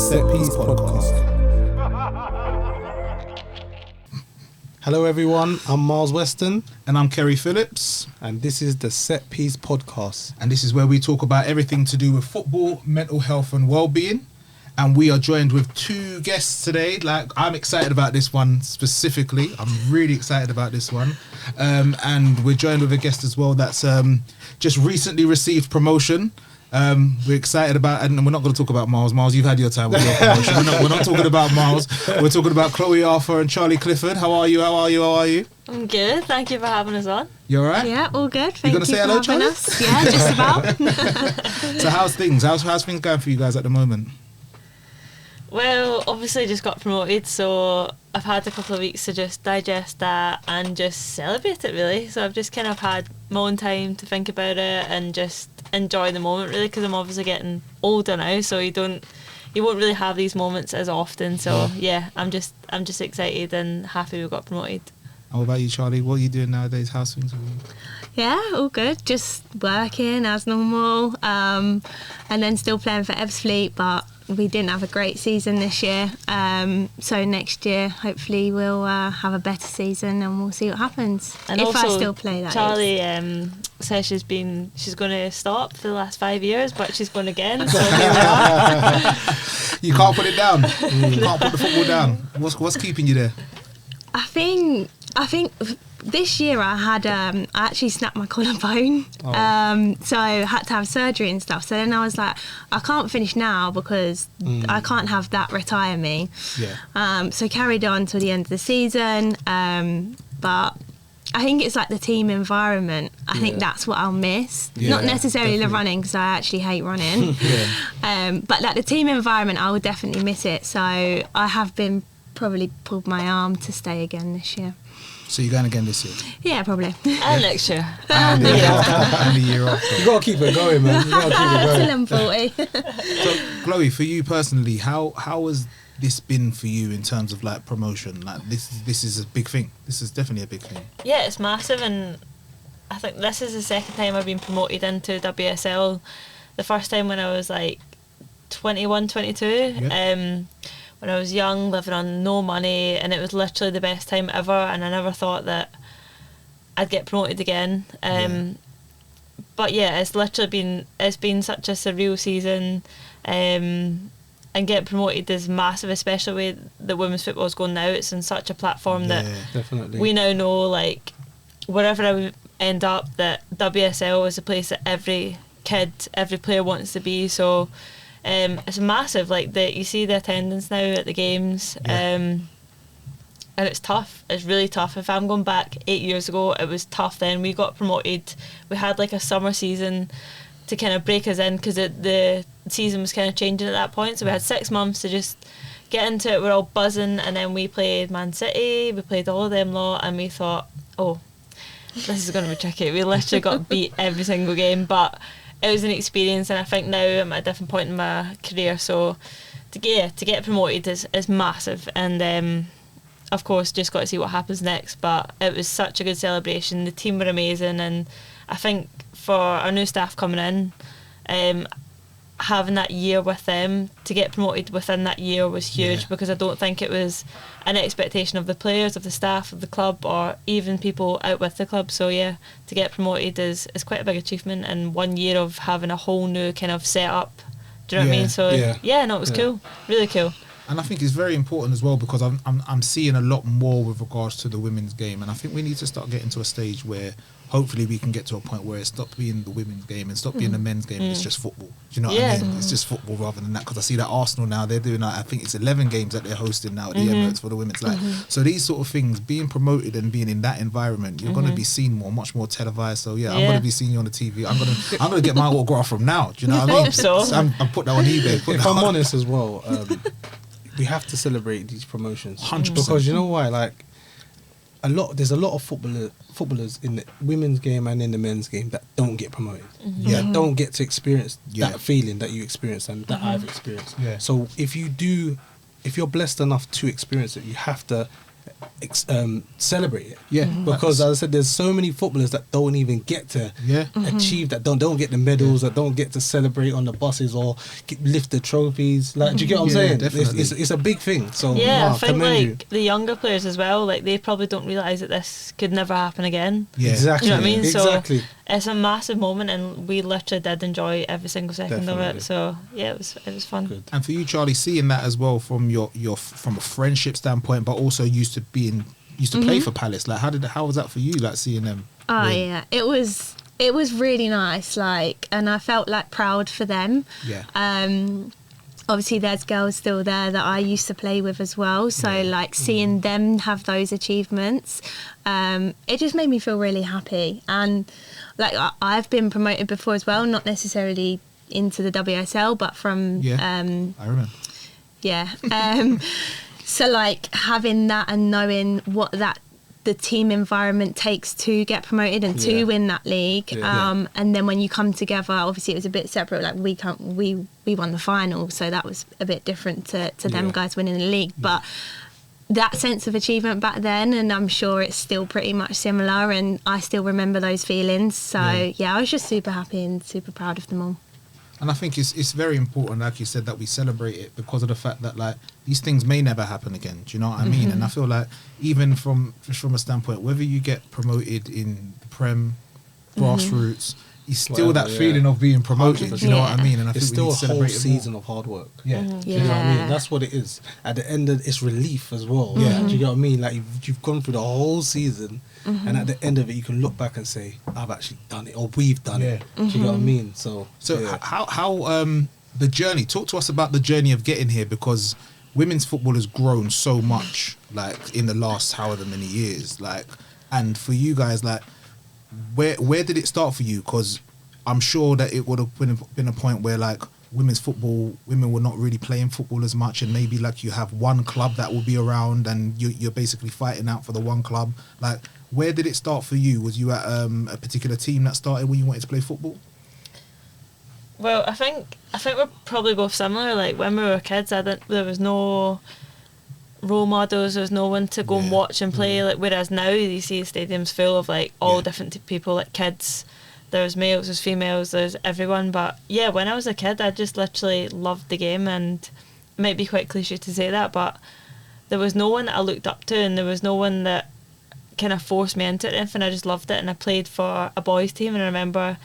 Set Piece Podcast. Hello everyone, I'm Miles Weston. And I'm Kerry Phillips. And this is the Set Piece Podcast. And this is where we talk about everything to do with football, mental health and well-being. And we are joined with two guests today. Like, I'm excited about this one specifically. I'm really excited about this one. And we're joined with a guest as well that's just recently received promotion. We're excited about, and we're not going to talk about Miles. Miles, you've had your time with your promotion. We're not talking about Miles. We're talking about Chloe Arthur and Charley Clifford. How are you? I'm good. Thank you for having us on. You all right? Yeah, all good. Thank you for hello, having Charlie? us. Yeah, just about. So how's things? How's things going for you guys at the moment? Well, obviously just got promoted, so I've had a couple of weeks to just digest that and just celebrate it, really. So I've just kind of had my own time to think about it and just enjoy the moment, really, because I'm obviously getting older now, so you won't really have these moments as often. So yeah, I'm just excited and happy we got promoted. How about you, Charlie? What are you doing nowadays? How's things with you? Yeah, all good. Just working as normal, and then still playing for ebbsfleet, but we didn't have a great season this year. So next year, hopefully, we'll have a better season, and we'll see what happens. And if also, I still play, that Charlie says she's going to stop for the last 5 years, but she's going again. So here we are. You can't put it down. You can't put the football down. What's keeping you there? I think this year I actually snapped my collarbone, so I had to have surgery and stuff. So then I was like, I can't finish now because I can't have that retire me. Yeah. So carried on till the end of the season, but I think it's like the team environment. I think that's what I'll miss. Not necessarily the running, because I actually hate running. But like the team environment, I will definitely miss it. So I have been probably pulled my arm to stay again this year. So you're going again this year? Yeah, probably. And next year. And the year after. And the year after. You got to keep it going, man. You got to keep it going. Till I'm 40. So, Chloe, for you personally, how has this been for you in terms of like promotion? Like this is a big thing. This is definitely a big thing. Yeah, it's massive, and I think this is the second time I've been promoted into WSL. The first time when I was like 21, 22. Yeah. When I was young, living on no money, and it was literally the best time ever, and I never thought that I'd get promoted again. But yeah, it's been such a surreal season, and getting promoted is massive, especially with the women's football is going now. It's in such a platform that definitely. We now know, like, wherever I end up, that WSL is a place that every player wants to be. So it's massive. Like, you see the attendance now at the games, and it's tough. It's really tough. If I'm going back 8 years ago, it was tough then. We got promoted. We had like a summer season to kind of break us in, because the season was kind of changing at that point. So we had 6 months to just get into it. We're all buzzing, and then we played Man City. We played all of them lot, and we thought, oh, this is going to be tricky. We literally got beat every single game, but it was an experience, and I think now I'm at a different point in my career, so to get promoted is massive. And of course, just got to see what happens next. But it was such a good celebration. The team were amazing, and I think for our new staff coming in, having that year with them, to get promoted within that year was huge, because I don't think it was an expectation of the players, of the staff, of the club, or even people out with the club. So yeah, to get promoted is quite a big achievement, and 1 year of having a whole new kind of setup. Do you know what I mean? So it was cool, really cool. And I think it's very important as well, because I'm seeing a lot more with regards to the women's game, and I think we need to start getting to a stage where hopefully we can get to a point where it stopped being the women's game and stop being the men's game. It's just football. Do you know what I mean? It's just football rather than that. Because I see that Arsenal now, they're doing I think it's 11 games that they're hosting now at the Emirates for the women's. So these sort of things, being promoted and being in that environment, you're going to be seen much more televised. So I'm going to be seeing you on the TV. I'm going to get my autograph from now. Do you know what I mean? Hope so. I'm put that on eBay. If I'm honest as well, we have to celebrate these promotions. 100%. Because you know why? Like, there's a lot of footballers in the women's game and in the men's game that don't get promoted. That don't get to experience that feeling that you experience and that I've experienced. So if you're blessed enough to experience it, you have to celebrate it. Yeah. Because as I said, there's so many footballers that don't even get to achieve that, don't get the medals, that don't get to celebrate on the buses or lift the trophies. Like, do you get what I'm saying? Definitely. It's a big thing. So yeah, I think commend like the younger players as well, like they probably don't realise that this could never happen again. Yeah. Exactly. You know what I mean? Exactly. So it's a massive moment, and we literally did enjoy every single second of Definitely. it. So yeah, it was fun. Good. And for you, Charlie, seeing that as well from your from a friendship standpoint, but also used to play for Palace. Like, how was that for you? Like seeing them. Oh win? yeah, it was really nice. Like, and I felt like proud for them. Yeah. Obviously, there's girls still there that I used to play with as well. So like seeing them have those achievements, it just made me feel really happy. And like I've been promoted before as well, not necessarily into the WSL, but from I remember. yeah. So like having that and knowing what the team environment takes to get promoted and to win that league, and then when you come together, obviously it was a bit separate. Like we won the final, so that was a bit different to them guys winning the league. But that sense of achievement back then, and I'm sure it's still pretty much similar, and I still remember those feelings. So yeah, I was just super happy and super proud of them all. And I think it's very important, like you said, that we celebrate it because of the fact that like these things may never happen again. Do you know what I mean? And I feel like even from a standpoint, whether you get promoted in the Prem, grassroots, it's still that feeling of being promoted. Do you know what I mean? And I It's think still we a need to whole celebrate it season more. of hard work. Yeah. Do you know what I mean? That's what it is. At the end of it's relief as well. Yeah. Do you get what I mean? Like you've gone through the whole season, and at the end of it, you can look back and say, "I've actually done it," or "We've done it." Do you get what I mean? So how the journey? Talk to us about the journey of getting here, because women's football has grown so much, like in the last however many years. Like, and for you guys, like, where did it start for you? Because I'm sure that it would have been a point where like women were not really playing football as much, and maybe like you have one club that will be around and you're basically fighting out for the one club. Like, where did it start for you? Was you at a particular team that started when you wanted to play football? Well, I think we're probably both similar. Like when we were kids, there was no role models. There was no one to go and watch and play. Like whereas now you see stadiums full of like all different people, like kids. There's males, there's females, there's everyone. But yeah, when I was a kid, I just literally loved the game, and it might be quite cliche to say that, but there was no one that I looked up to, and there was no one that kind of forced me into it or anything. I just loved it, and I played for a boys' team, and I remember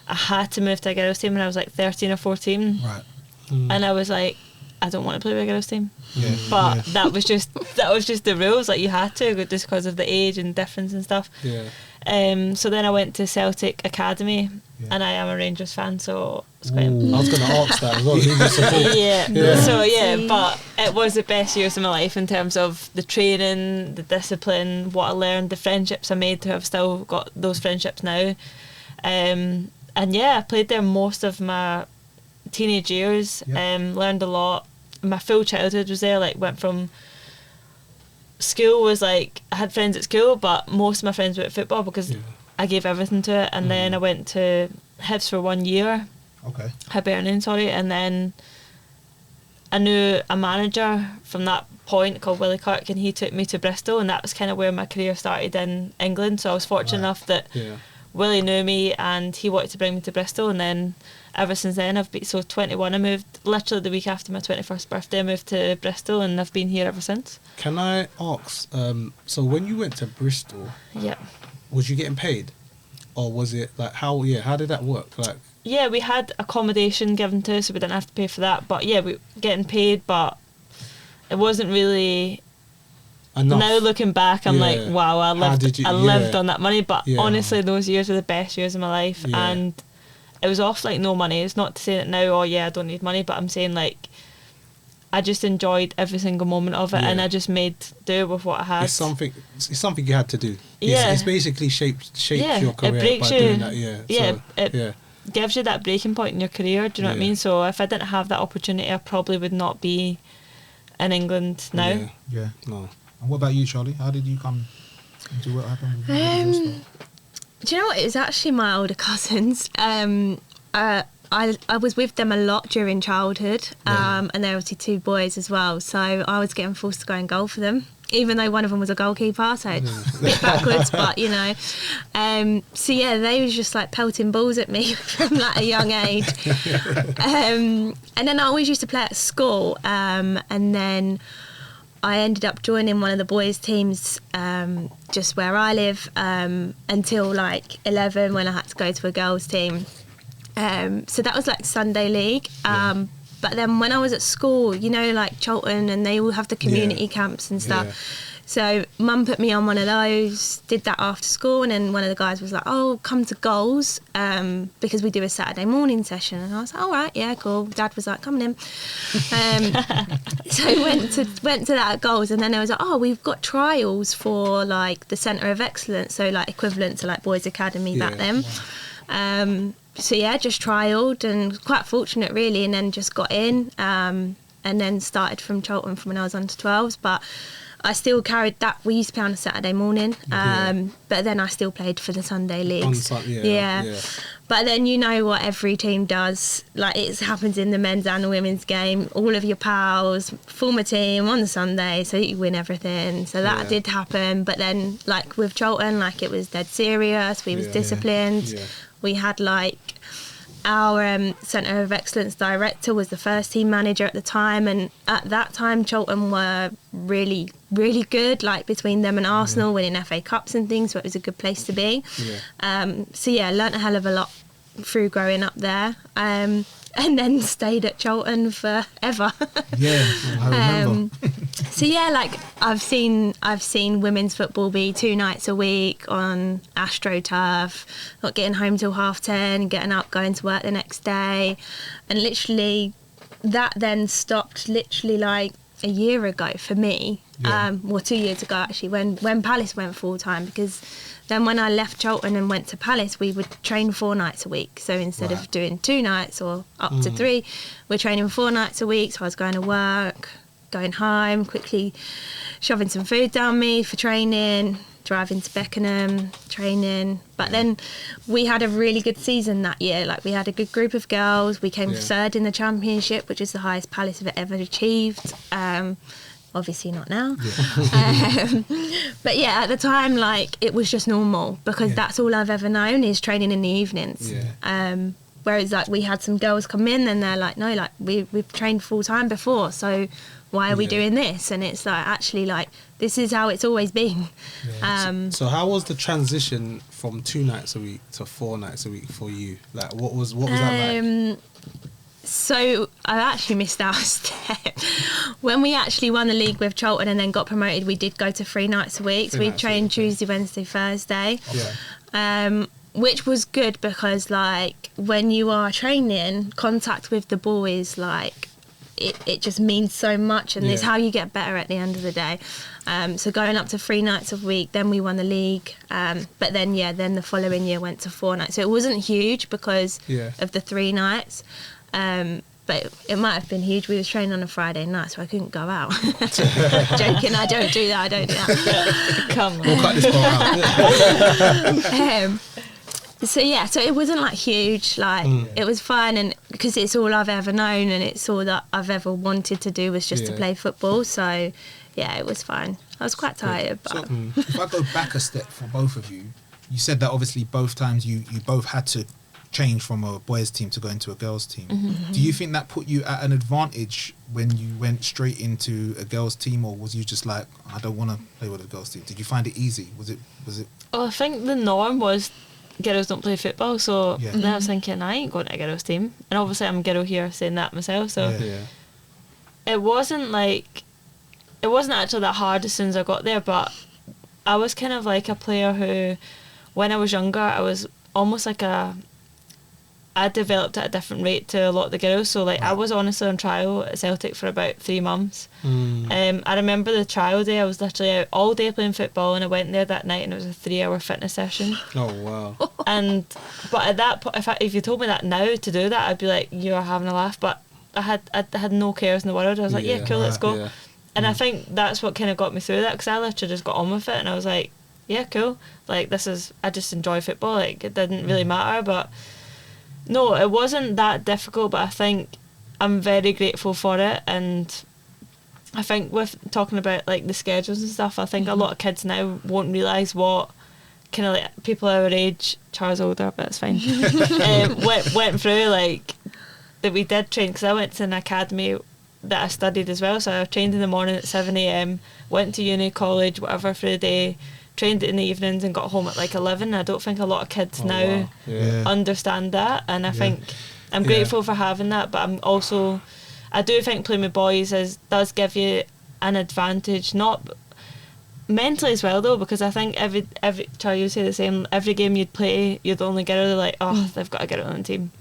I had to move to a girls' team when I was like 13 or 14. Right. And I was like, I don't want to play with a girls' team. Yeah. But that was just the rules. Like you had to, just because of the age and difference and stuff. yeah. So then I went to Celtic Academy, and I am a Rangers fan, so it's quite. I was going to ask that as well. Who do you support? Yeah. So yeah, but it was the best years of my life in terms of the training, the discipline, what I learned, the friendships I made. I've still got those friendships now. And yeah, I played there most of my teenage years. Learned a lot. My full childhood was there. Like went from school was like I had friends at school, but most of my friends were at football because I gave everything to it. And then I went to Hibs for 1 year. Okay. Hibernian, sorry, and then I knew a manager from that point called Willie Kirk, and he took me to Bristol, and that was kind of where my career started in England. So I was fortunate enough that Willie knew me, and he wanted to bring me to Bristol, and then ever since then I've been, so 21 I moved, literally the week after my 21st birthday I moved to Bristol, and I've been here ever since. Can I ask, so when you went to Bristol, was you getting paid? Or was it like, how did that work? Like, yeah, we had accommodation given to us, so we didn't have to pay for that, but yeah, we were getting paid, but it wasn't really enough. Now looking back, I'm like, wow, I lived on that money, but honestly those years were the best years of my life, and it was off like no money. It's not to say that now, I don't need money, but I'm saying like I just enjoyed every single moment of it, and I just made do with what I had. It's something you had to do. It's basically shaped your career by doing that. It gives you that breaking point in your career. Do you know what I mean? So if I didn't have that opportunity, I probably would not be in England now. Yeah. No. And what about you, Charlie? How did you come into what happened with you? Do you know what? It was actually my older cousins. I was with them a lot during childhood, and there were obviously two boys as well. So I was getting forced to go and goal for them. even though one of them was a goalkeeper, so a bit backwards, but you know. So yeah, they was just like pelting balls at me from like a young age. And then I always used to play at school, and then I ended up joining one of the boys' teams just where I live until like 11 when I had to go to a girls' team. So that was like Sunday league. But then when I was at school, you know, like Charlton, and they all have the community camps and stuff. Yeah. So Mum put me on one of those, did that after school, and then one of the guys was like, "Oh, come to goals," because we do a Saturday morning session. And I was like, "All right, yeah, cool." Dad was like, "Come on in." So went to that at goals, and then there was like, "Oh, we've got trials for like the Centre of Excellence," so like equivalent to like Boys Academy back then. Wow. So yeah, just trialled and quite fortunate really, and then just got in, and then started from Charlton from when I was under 12s. But I still carried that. We used to play on a Saturday morning, but then I still played for the Sunday leagues. Yeah. But then you know what every team does, like it happens in the men's and the women's game. All of your pals form a team on the Sunday, so you win everything. So that did happen. But then, like with Charlton, like it was dead serious. We was disciplined. Yeah. We had like our Centre of Excellence director was the first team manager at the time, and at that time Charlton were really, really good, like between them and Arsenal, winning FA Cups and things, so it was a good place to be. So yeah, learnt a hell of a lot through growing up there, and then stayed at Charlton forever. I remember. So yeah, like I've seen women's football be 2 nights a week on AstroTurf, not getting home till 10:30, getting up, going to work the next day, and literally that then stopped literally like a year ago for me, or 2 years ago actually, when Palace went full time, because then when I left Charlton and went to Palace, we would train 4 nights a week. So instead of doing 2 nights or up to 3, we're training 4 nights a week. So I was going to work, going home, quickly shoving some food down me for training, driving to Beckenham, training. But then we had a really good season that year. Like we had a good group of girls. We came 3rd in the Championship, which is the highest Palace have ever achieved. Obviously not now. But yeah, at the time, like it was just normal, because that's all I've ever known is training in the evenings. Whereas like we had some girls come in and they're like, no, like we've trained full time before, so why are we doing this? And it's like, actually, like this is how it's always been. So how was the transition from 2 nights a week to 4 nights a week for you? Like what was that like? So I actually missed out a step. When we actually won the league with Charlton and then got promoted, we did go to 3 nights a week. So we trained Tuesday, Wednesday, Thursday, which was good, because like when you are training, contact with the boys, like it just means so much, and it's how you get better at the end of the day. So going up to 3 nights a week, then we won the league, but then then the following year went to 4 nights. So it wasn't huge because of the 3 nights. But it might have been huge. We was training on a Friday night, so I couldn't go out. Joking, I don't do that. Come on. We'll cut this part out. So it wasn't like huge. Like it was fun, and because it's all I've ever known, and it's all that I've ever wanted to do was just to play football. So yeah, it was fine. I was quite tired. But if I go back a step for both of you, you said that obviously both times you both had to change from a boys team to go into a girls team. Do you think that put you at an advantage when you went straight into a girls team, or was you just like, I don't want to play with a girls team? Did you find it easy? Was it Well, I think the norm was girls don't play football, so then I was thinking, I ain't going to a girls team, and obviously I'm a girl here saying that myself, so it wasn't actually that hard as soon as I got there. But I was kind of like a player who, when I was younger, I was almost like I developed at a different rate to a lot of the girls. So like I was honestly on trial at Celtic for about 3 months. I remember the trial day, I was literally out all day playing football, and I went there that night and it was a 3-hour fitness session. Oh wow. But at that point, if you told me that now to do that, I'd be like, you're having a laugh. But I had no cares in the world. I was like, yeah, cool, let's go. And I think that's what kind of got me through that, because I literally just got on with it, and I was like, yeah, cool, like I just enjoy football, like it didn't really matter. But no, it wasn't that difficult, but I think I'm very grateful for it, and I think with talking about like the schedules and stuff, I think a lot of kids now won't realise what kind of like people our age, Char's older, but it's fine, went through, like that we did train, because I went to an academy that I studied as well, so I trained in the morning at 7 a.m, went to uni, college, whatever for the day, trained in the evenings and got home at like 11. I don't think a lot of kids now understand that, and I think I'm grateful for having that, but I do think playing with boys does give you an advantage, not mentally as well though, because I think every Charlie, you say the same, every game you'd play you'd only get her like, oh, they've got to get it on the team,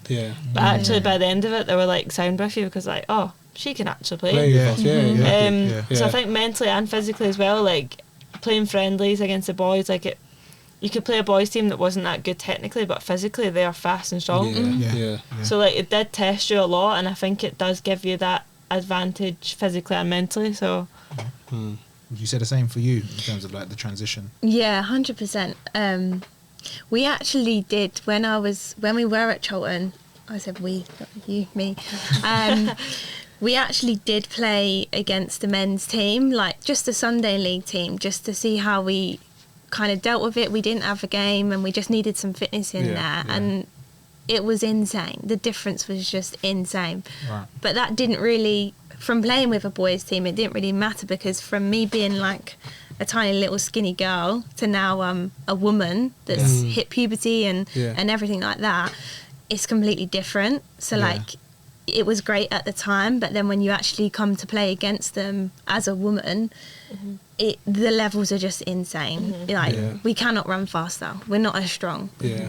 but actually by the end of it they were like sound with you, because like, oh, she can actually play. So I think mentally and physically as well, like playing friendlies against the boys, like you could play a boys team that wasn't that good technically, but physically they are fast and strong. So like it did test you a lot, and I think it does give you that advantage physically and mentally. So would you say the same for you in terms of like the transition? Yeah, 100%. We actually did when we were at Charlton. I said we, not you, me. We actually did play against the men's team, like just the Sunday league team, just to see how we kind of dealt with it. We didn't have a game and we just needed some fitness in there, and it was insane. The difference was just insane. Right. But that didn't really, from playing with a boys team, it didn't really matter, because from me being like a tiny little skinny girl to now a woman that's hit puberty and everything like that, it's completely different. So like it was great at the time, but then when you actually come to play against them as a woman, the levels are just insane. Like we cannot run faster, we're not as strong,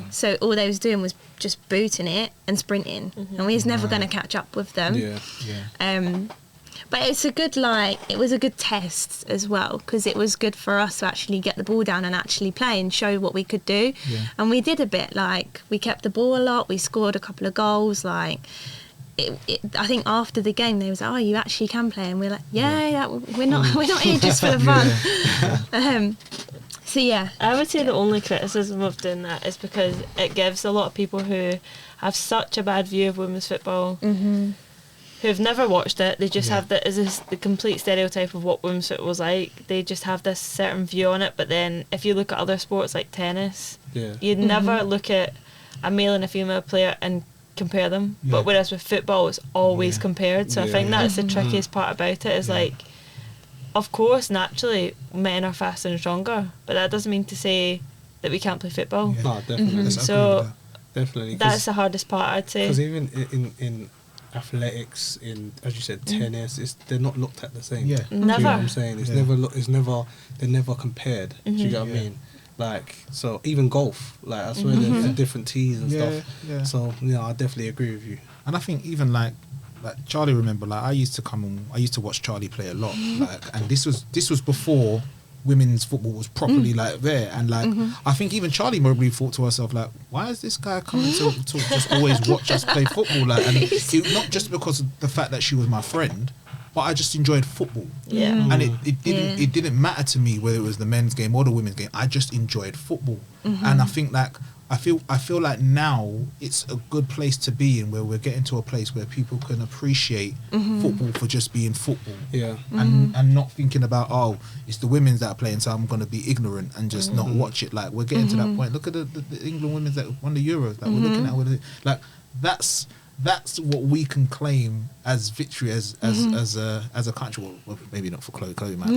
so all they was doing was just booting it and sprinting, and we was never going to catch up with them. But it's it was a good test as well, because it was good for us to actually get the ball down and actually play and show what we could do. And we did a bit, like we kept the ball a lot, we scored a couple of goals, like I think after the game they was like, oh, you actually can play, and we're like, we're not here just for the fun. So yeah, I would say the only criticism of doing that is because it gives a lot of people who have such a bad view of women's football, who've never watched it, they just have the complete stereotype of what women's football was like. They just have this certain view on it, but then if you look at other sports like tennis, you'd never look at a male and a female player and compare them, but whereas with football it's always compared. So I think that's the trickiest part about it, is like, of course naturally men are faster and stronger, but that doesn't mean to say that we can't play football. No, definitely. So definitely, that's the hardest part, I'd say, because even in athletics, in, as you said, tennis, they're not looked at the same. Never. Do you know what I'm saying? They're never compared. Do you get what I mean? Like, so even golf, like I swear there's different tees and stuff. So I definitely agree with you. And I think even like Charlie, remember, like I used to watch Charlie play a lot, like, and this was before women's football was properly like there, and like I think even Charlie probably thought to herself like, why is this guy coming to just always watch us play football? Like, and it, not just because of the fact that she was my friend, but I just enjoyed football. And it didn't matter to me whether it was the men's game or the women's game. I just enjoyed football. And I think like I feel like now it's a good place to be in, where we're getting to a place where people can appreciate football for just being football. And not thinking about, oh, it's the women's that are playing, so I'm going to be ignorant and just not watch it. Like, we're getting to that point. Look at the England women's that won the Euros. Like, we're looking at like that's what we can claim as victory as a country. Well, maybe not for Chloe. Chloe might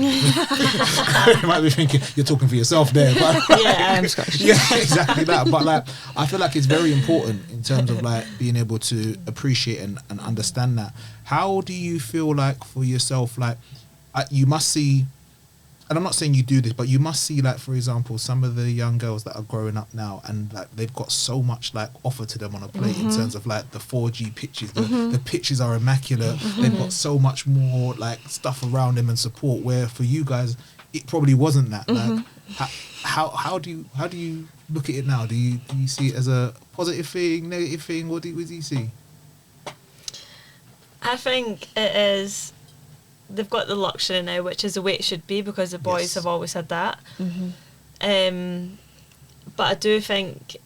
be thinking you're talking for yourself there. But I'm Scottish. Yeah, exactly that. But like, I feel like it's very important in terms of like being able to appreciate and understand that. How do you feel like for yourself? Like, you must see. And I'm not saying you do this, but you must see, like, for example, some of the young girls that are growing up now, and like they've got so much like offered to them on a plate in terms of like the 4G pitches. The pitches are immaculate. They've got so much more like stuff around them and support. Where for you guys, it probably wasn't that. Like, how do you look at it now? Do you see it as a positive thing, negative thing? What do you see? I think it is. They've got the luxury now, which is the way it should be, because the boys have always had that. But I do think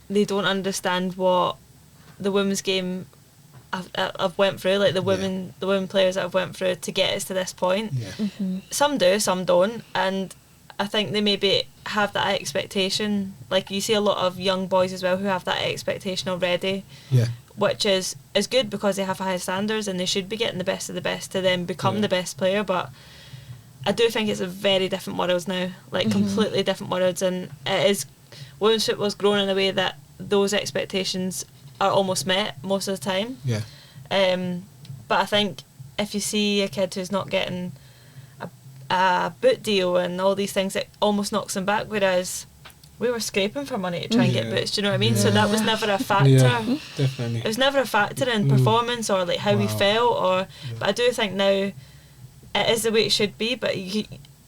they don't understand what the women's game I've went through, like the women players that I've went through to get us to this point. Yeah. Some do, some don't, and I think they maybe have that expectation. Like you see a lot of young boys as well who have that expectation already. Yeah. Which is good because they have high standards and they should be getting the best of the best to then become the best player. But I do think it's a very different world now, like completely different worlds, and it is, women's football's grown in a way that those expectations are almost met most of the time. Yeah. But I think if you see a kid who's not getting a boot deal and all these things, it almost knocks them back, whereas we were scraping for money to try and get boots, do you know what I mean? So that was never a factor. Yeah, definitely. It was never a factor in performance or like how we felt, but I do think now it is the way it should be, but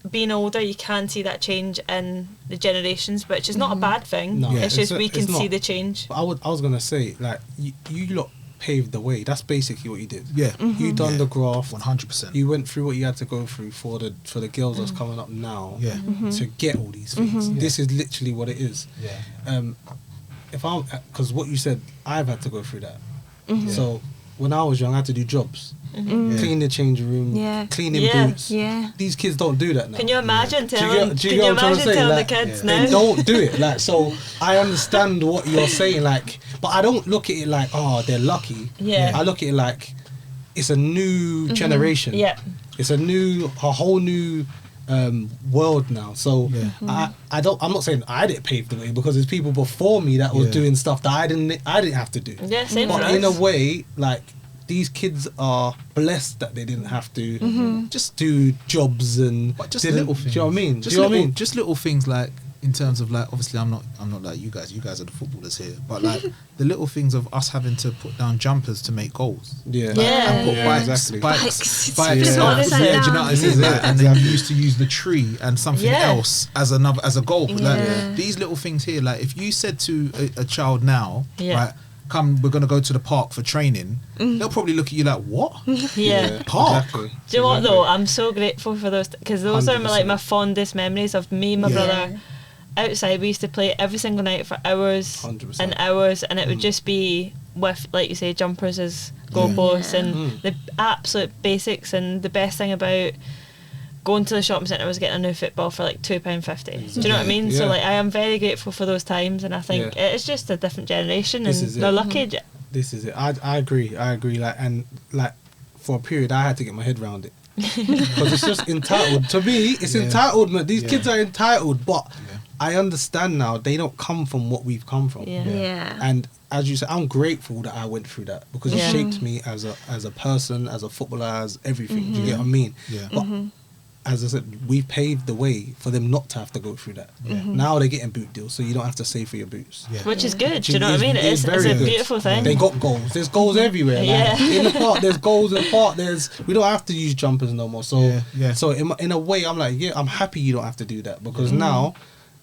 being older you can see that change in the generations, which is not a bad thing. No. It's just we can see the change. I was gonna say, like, you lot paved the way. That's basically what you did. Yeah. You done the graft. 100%. You went through what you had to go through for the girls that's coming up now. Yeah. To get all these things. This is literally what it is. Yeah. Because what you said, I've had to go through that. So when I was young, I had to do jobs. Clean the changing room, cleaning boots. Yeah. These kids don't do that now. Can you imagine Do you telling? get Can you what I'm trying to imagine say? telling Like, the kids they now? don't do it. Like, so I understand what you're saying, like, but I don't look at it like, oh, they're lucky. Yeah. I look at it like it's a new generation. Yeah. It's a whole new world now. So I'm not saying I didn't pave the way, because there's people before me that was doing stuff that I didn't have to do. Yeah, same for But us. in a way, like, these kids are blessed that they didn't have to just do jobs and But just didn't, little things. do you know what I mean? Just do you know what I mean? Just little things, like in terms of, like, obviously I'm not like you guys. You guys are the footballers here, but like the little things of us having to put down jumpers to make goals. Yeah. Yeah. And put bikes, exactly. bikes, Yeah. yeah, do you know what I mean? This is Like, it. and then you used to use the tree and something Yeah. else as a goal. Yeah. Like these little things here. Like if you said to a child now, Yeah. right, come, we're gonna go to the park for training, they'll probably look at you like, what? Yeah. Park. Exactly. Do you know what though? I'm so grateful for those, because those are like 100%. my fondest memories of me and my brother outside. We used to play every single night for hours 100%. and hours, and it would just be with, like you say, jumpers as goalposts and the absolute basics. And the best thing about going to the shopping centre was getting a new football for like £2.50. Do you know what I mean? So Yeah. like I am very grateful for those times, and I think it's just a different generation, This and is they're it. lucky. This is it. I agree. Like, and like for a period, I had to get my head around it. Because it's just entitled. To me, it's entitlement. These kids are entitled, but I understand now they don't come from what we've come from. Yeah. And as you said, I'm grateful that I went through that, because it shaped me as a person, as a footballer, as everything. Do you get what I mean? Yeah. But as I said, we paved the way for them not to have to go through that. Now they're getting boot deals, so you don't have to save for your boots. Yeah. Which is good. Do you know what I mean? It's a very good. beautiful thing. They got goals. There's goals everywhere. Like, Yeah. in the park, there's goals in the park. We don't have to use jumpers no more. So, Yeah. so in a way, I'm like, I'm happy you don't have to do that, because now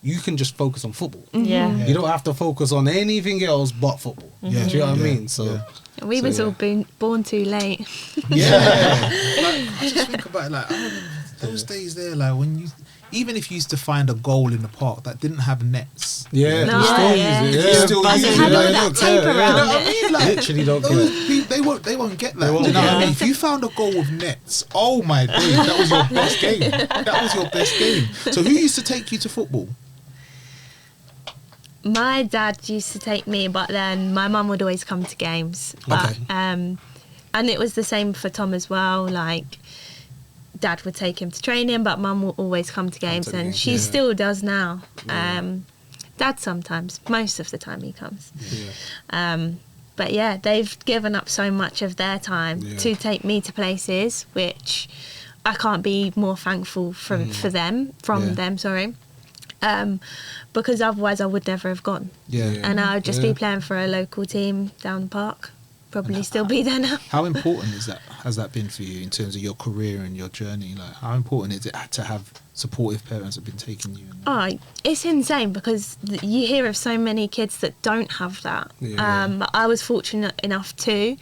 you can just focus on football. Yeah. You don't have to focus on anything else but football. Yeah. Do you know what I Yeah. mean? So, Yeah. We So, was yeah. all born too late. Yeah. Like, I just think about it, like, I remember those days there, like when you, even if you used to find a goal in the park that didn't have nets. yeah, No, you still yeah. use it. You Yeah, still Buzzing. use it. Had all They that don't tape care, You know around what I mean? Like, Literally don't those care. people, they won't get that. won't Do you know what I get mean? that. If you found a goal with nets, oh my days, that was your best game. That was your best game. So who used to take you to football? My dad used to take me, but then my mum would always come to games. But, Okay. and it was the same for Tom as well. Like, dad would take him to training, but mum will always come to games, to the and games, she yeah. still does now. Dad sometimes, most of the time he comes. Yeah. But yeah, they've given up so much of their time Yeah. to take me to places, which I can't be more thankful for them, sorry. Because otherwise I would never have gone. Yeah. And I would just be playing for a local team down the park. Probably still be there now. How important has that been for you in terms of your career and your journey? Like, how important is it to have supportive parents that have been taking you? Oh, it's insane because you hear of so many kids that don't have that. Yeah. I was fortunate enough too.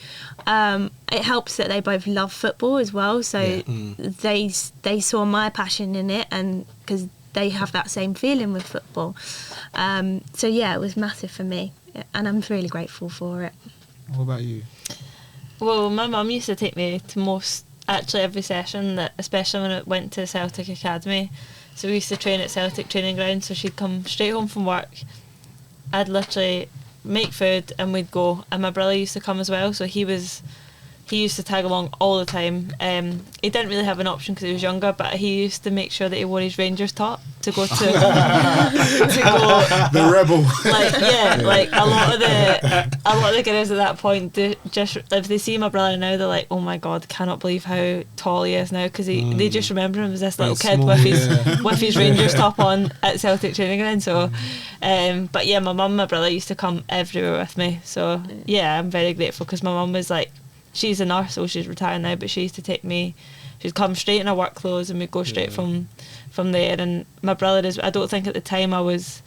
It helps that they both love football as well, so they saw my passion in it, and because they have that same feeling with football. So yeah, it was massive for me, and I'm really grateful for it. What about you? Well, my mum used to take me to actually every session, that, especially when it went to Celtic Academy. So we used to train at Celtic training ground, so she'd come straight home from work. I'd literally make food and we'd go. And my brother used to come as well, so he used to tag along all the time. He didn't really have an option because he was younger, but he used to make sure that he wore his Rangers top to go to to go the rebel. Like a lot of the girls at that point just, if they see my brother now, they're like, oh my god, cannot believe how tall he is now, because they just remember him as this little kid with his Rangers top on at Celtic training ground. So but yeah, my mum and my brother used to come everywhere with me, so yeah, I'm very grateful, because my mum was like, she's a nurse, so she's retired now, but she used to take me, she'd come straight in her work clothes and we'd go straight from there. And my brother I don't think at the time I was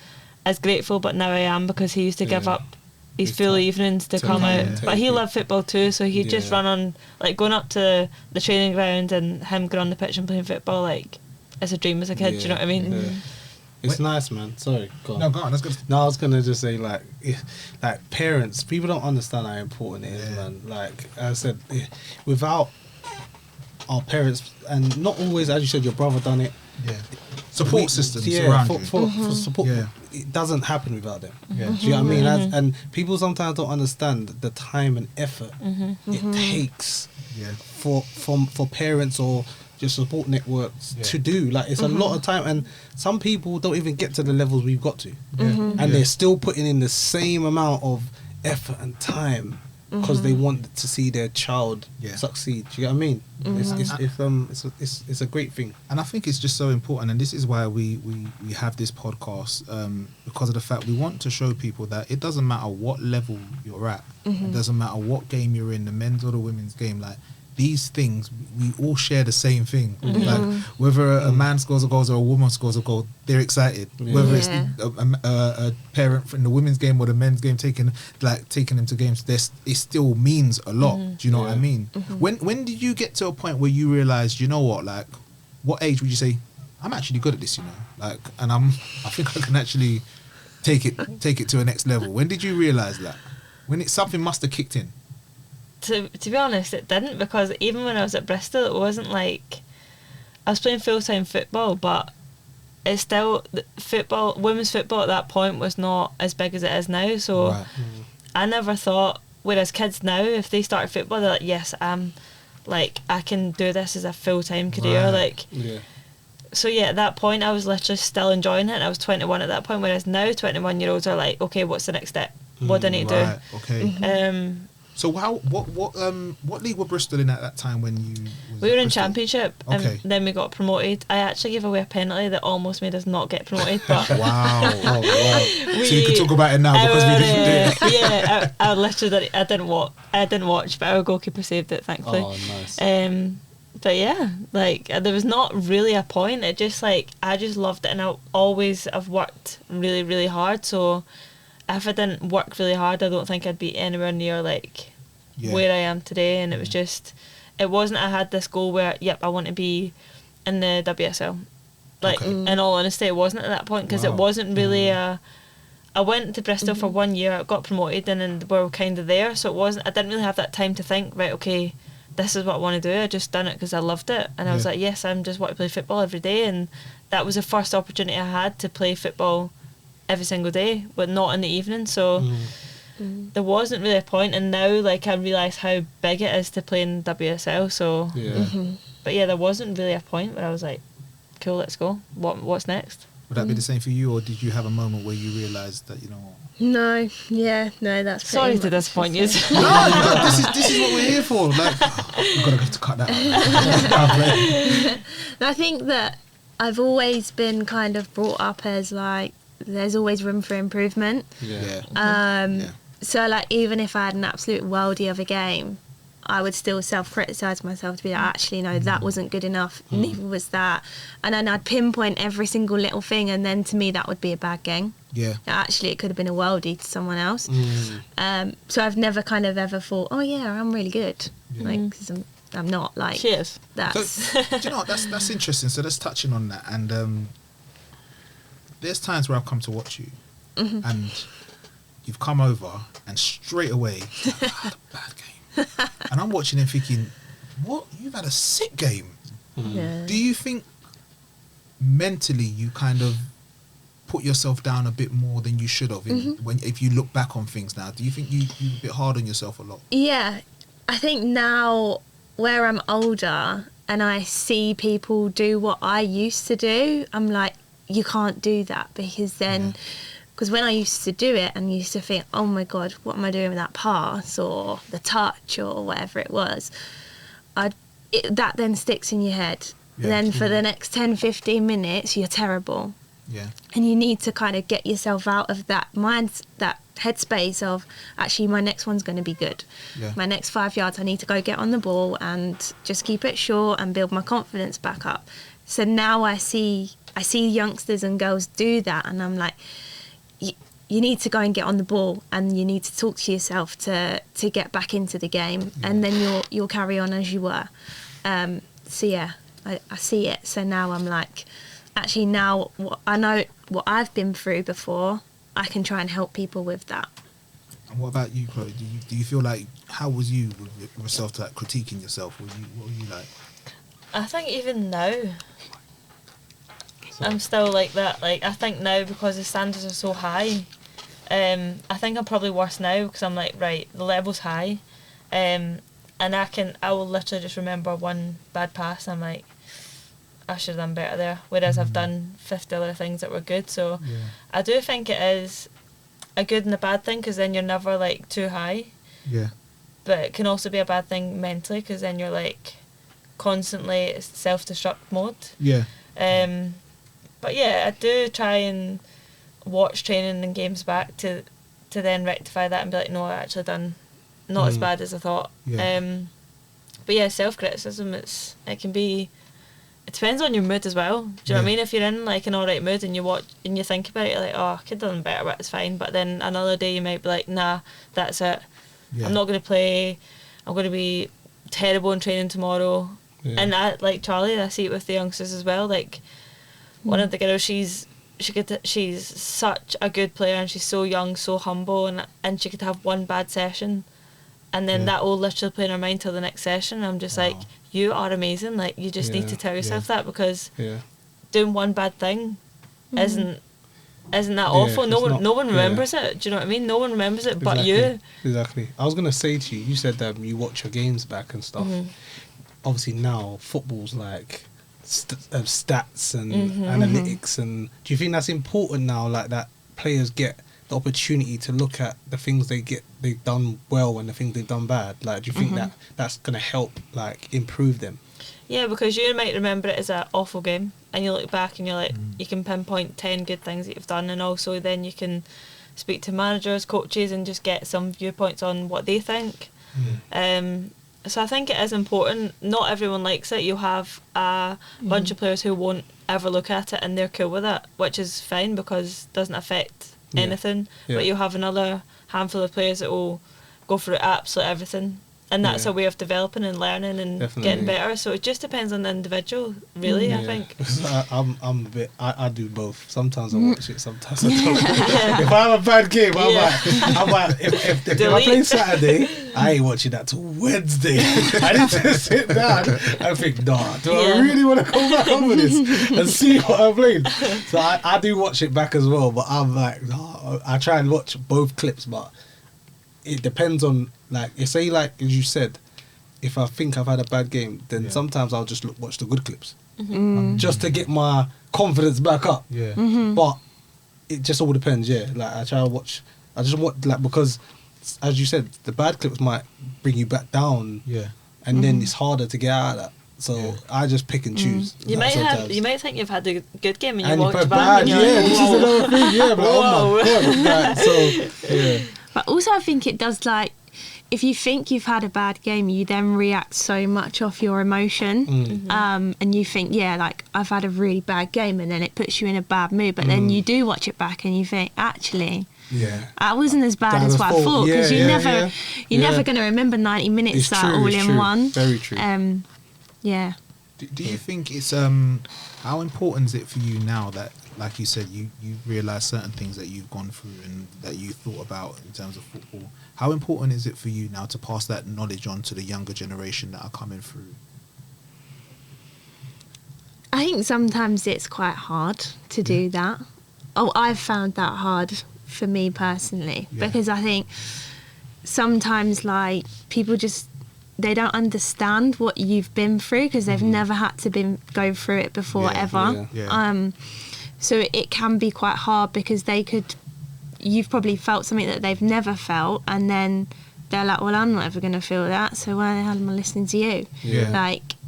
as grateful, but now I am, because he used to give up his full evenings to come out. But he loved football too, so he'd just run on, like going up to the training ground and him going on the pitch and playing football, like it's a dream as a kid, do you know what I mean? Yeah. It's nice, man. Sorry, go on. No, go on. That's good. No, I was gonna just say, like parents, people don't understand how important it is, man. Like I said, without our parents, and not always, as you said, your brother done it. Yeah. Support systems around you. For support, it doesn't happen without them. Yeah. Do you know what I mean? And people sometimes don't understand the time and effort it takes for parents or just support networks to do. Like, it's a lot of time, and some people don't even get to the levels we've got to, and they're still putting in the same amount of effort and time because they want to see their child succeed. Do you get what I mean? It's a great thing, and I think it's just so important, and this is why we have this podcast, because of the fact we want to show people that it doesn't matter what level you're at, it doesn't matter what game you're in, the men's or the women's game, like these things, we all share the same thing. Like whether a man scores a goal or a woman scores a goal, they're excited. Whether it's a parent in the women's game or the men's game taking them to games, it still means a lot. Do you know what I mean? When did you get to a point where you realised, you know what, like, what age would you say, I'm actually good at this, you know, like, and I think I can actually take it to a next level? When did you realise that? When something must have kicked in? To be honest, it didn't, because even when I was at Bristol, it wasn't like I was playing full-time football, but it's still women's football at that point was not as big as it is now. So I never thought, whereas kids now, if they start football, they're like, yes, like, I can do this as a full-time career. So yeah, at that point I was literally still enjoying it, and I was 21 at that point, whereas now 21-year-olds are like, okay, what's the next step? What do I need to do? Okay. So what league were Bristol in at that time when you? We were in Championship, and then we got promoted. I actually gave away a penalty that almost made us not get promoted. But wow! So you can talk about it now because we didn't do it. Yeah, I literally didn't watch, but our goalkeeper saved it, thankfully. Oh, nice. But yeah, like, there was not really a point. It just, like, I just loved it, and I've worked really, really hard. So if I didn't work really hard, I don't think I'd be anywhere near, like, where I am today. And it was just, it wasn't, I had this goal where, I want to be in the WSL. Like, in all honesty, it wasn't at that point, because it wasn't really I went to Bristol for 1 year, got promoted, and then we were kind of there. So I didn't really have that time to think, right, okay, this is what I want to do. I just done it because I loved it. And I was like, yes, I'm just want to play football every day. And that was the first opportunity I had to play football every single day, but not in the evening. So there wasn't really a point. And now, like, I realise how big it is to play in WSL. So but yeah, there wasn't really a point where I was like, cool, let's go. What's next? Would that be the same for you, or did you have a moment where you realised that, you know what? No, that's sorry to disappoint you. No, this is what we're here for. Like, we've got to have to cut that out. I think that I've always been kind of brought up as, like, there's always room for improvement. So, like, even if I had an absolute worldie of a game, I would still self-criticise myself to be like, actually, no, that wasn't good enough, neither was that. And then I'd pinpoint every single little thing, and then to me that would be a bad game. Actually, it could have been a worldie to someone else. So I've never kind of ever thought, oh yeah, I'm really good. Like, 'cause I'm not. Like, cheers. That's so, do you know what, that's interesting. So let's touch on that. And there's times where I've come to watch you, and you've come over, and straight away, I had a bad game. And I'm watching and thinking, what? You've had a sick game. Yeah. Do you think mentally you kind of put yourself down a bit more than you should have if you look back on things now? Do you think you're a bit hard on yourself a lot? Yeah, I think now where I'm older and I see people do what I used to do, I'm like, you can't do that, because then, because when I used to do it and used to think, oh my God, what am I doing with that pass or the touch or whatever it was, that then sticks in your head. Yeah. Then for the next 10, 15 minutes, you're terrible. Yeah. And you need to kind of get yourself out of that that headspace of, actually, my next one's going to be good. Yeah. My next 5 yards, I need to go get on the ball and just keep it short and build my confidence back up. So now I see youngsters and girls do that, and I'm like, you need to go and get on the ball, and you need to talk to yourself to get back into the game, and then you'll carry on as you were. So yeah, I see it. So now I'm like, actually, now I know what I've been through before, I can try and help people with that. And what about you, Chloe? Do you feel like, how was you with yourself, to like critiquing yourself? What were you like? I think even now, I'm still like that. Like, I think now, because the standards are so high, I think I'm probably worse now, because I'm like, right, the level's high, and I will literally just remember one bad pass, and I'm like, I should have done better there, whereas I've done 50 other things that were good. So I do think it is a good and a bad thing, because then you're never like too high. Yeah. But it can also be a bad thing mentally, because then you're like constantly self-destruct mode. Yeah. But yeah, I do try and watch training and games back to then rectify that and be like, no, I actually done not as bad as I thought. Yeah. But yeah, self-criticism, it can be, it depends on your mood as well. Do you know what I mean? If you're in like an alright mood and you watch and you think about it, you're like, oh, I could have done better, but it's fine. But then another day you might be like, nah, that's it. Yeah. I'm not going to play. I'm going to be terrible in training tomorrow. Yeah. And I, like Charlie, I see it with the youngsters as well. Like one of the girls, she's such a good player, and she's so young, so humble, and she could have one bad session, and then that will literally play in her mind till the next session. I'm just like, you are amazing. Like, you just need to tell yourself that, because doing one bad thing isn't that awful. No one remembers it. Do you know what I mean? No one remembers it but you. Exactly. I was gonna say to you, you said that you watch your games back and stuff. Obviously now football's like stats and analytics, and do you think that's important now, like that players get the opportunity to look at the things they've done well and the things they've done bad? Like, do you think that's gonna help like improve them? Yeah, because you might remember it as an awful game, and you look back and you're like, you can pinpoint 10 good things that you've done, and also then you can speak to managers, coaches, and just get some viewpoints on what they think. So I think it is important. Not everyone likes it. You'll have a bunch of players who won't ever look at it, and they're cool with it, which is fine, because it doesn't affect anything. But you'll have another handful of players that will go through absolutely everything, and that's a way of developing and learning and getting better. So it just depends on the individual, really. I think. I'm a bit. I do both. Sometimes I watch it. Sometimes I don't. If I have a bad game, I'm like, if I play Saturday, I ain't watching that till Wednesday. I need to sit down and think, nah, do I really want to come back over this and see what I played? So I do watch it back as well, but I'm like, nah, I try and watch both clips, but it depends on, like, say, like as you said, if I think I've had a bad game, then sometimes I'll just watch the good clips just to get my confidence back up. But it just all depends. Like, I just watch, like, because as you said, the bad clips might bring you back down, and then it's harder to get out of that. So I just pick and choose. You might think you've had a good game, and you watch it back and you're like, this is another thing. But oh my God, so But also, I think it does, like, if you think you've had a bad game, you then react so much off your emotion, and you think, like, I've had a really bad game, and then it puts you in a bad mood. But then you do watch it back, and you think, actually, I wasn't as bad as what I thought, because you're never going to remember 90 minutes all in one. Very true. Do you think it's how important is it for you now that like you said, you realise certain things that you've gone through and that you thought about in terms of football. How important is it for you now to pass that knowledge on to the younger generation that are coming through? I think sometimes it's quite hard to do that. Oh, I've found that hard for me personally, because I think sometimes like people just, they don't understand what you've been through because they've never had to go through it before ever. So it can be quite hard because you've probably felt something that they've never felt, and then they're like, well, I'm not ever going to feel that, so why the hell am I listening to you?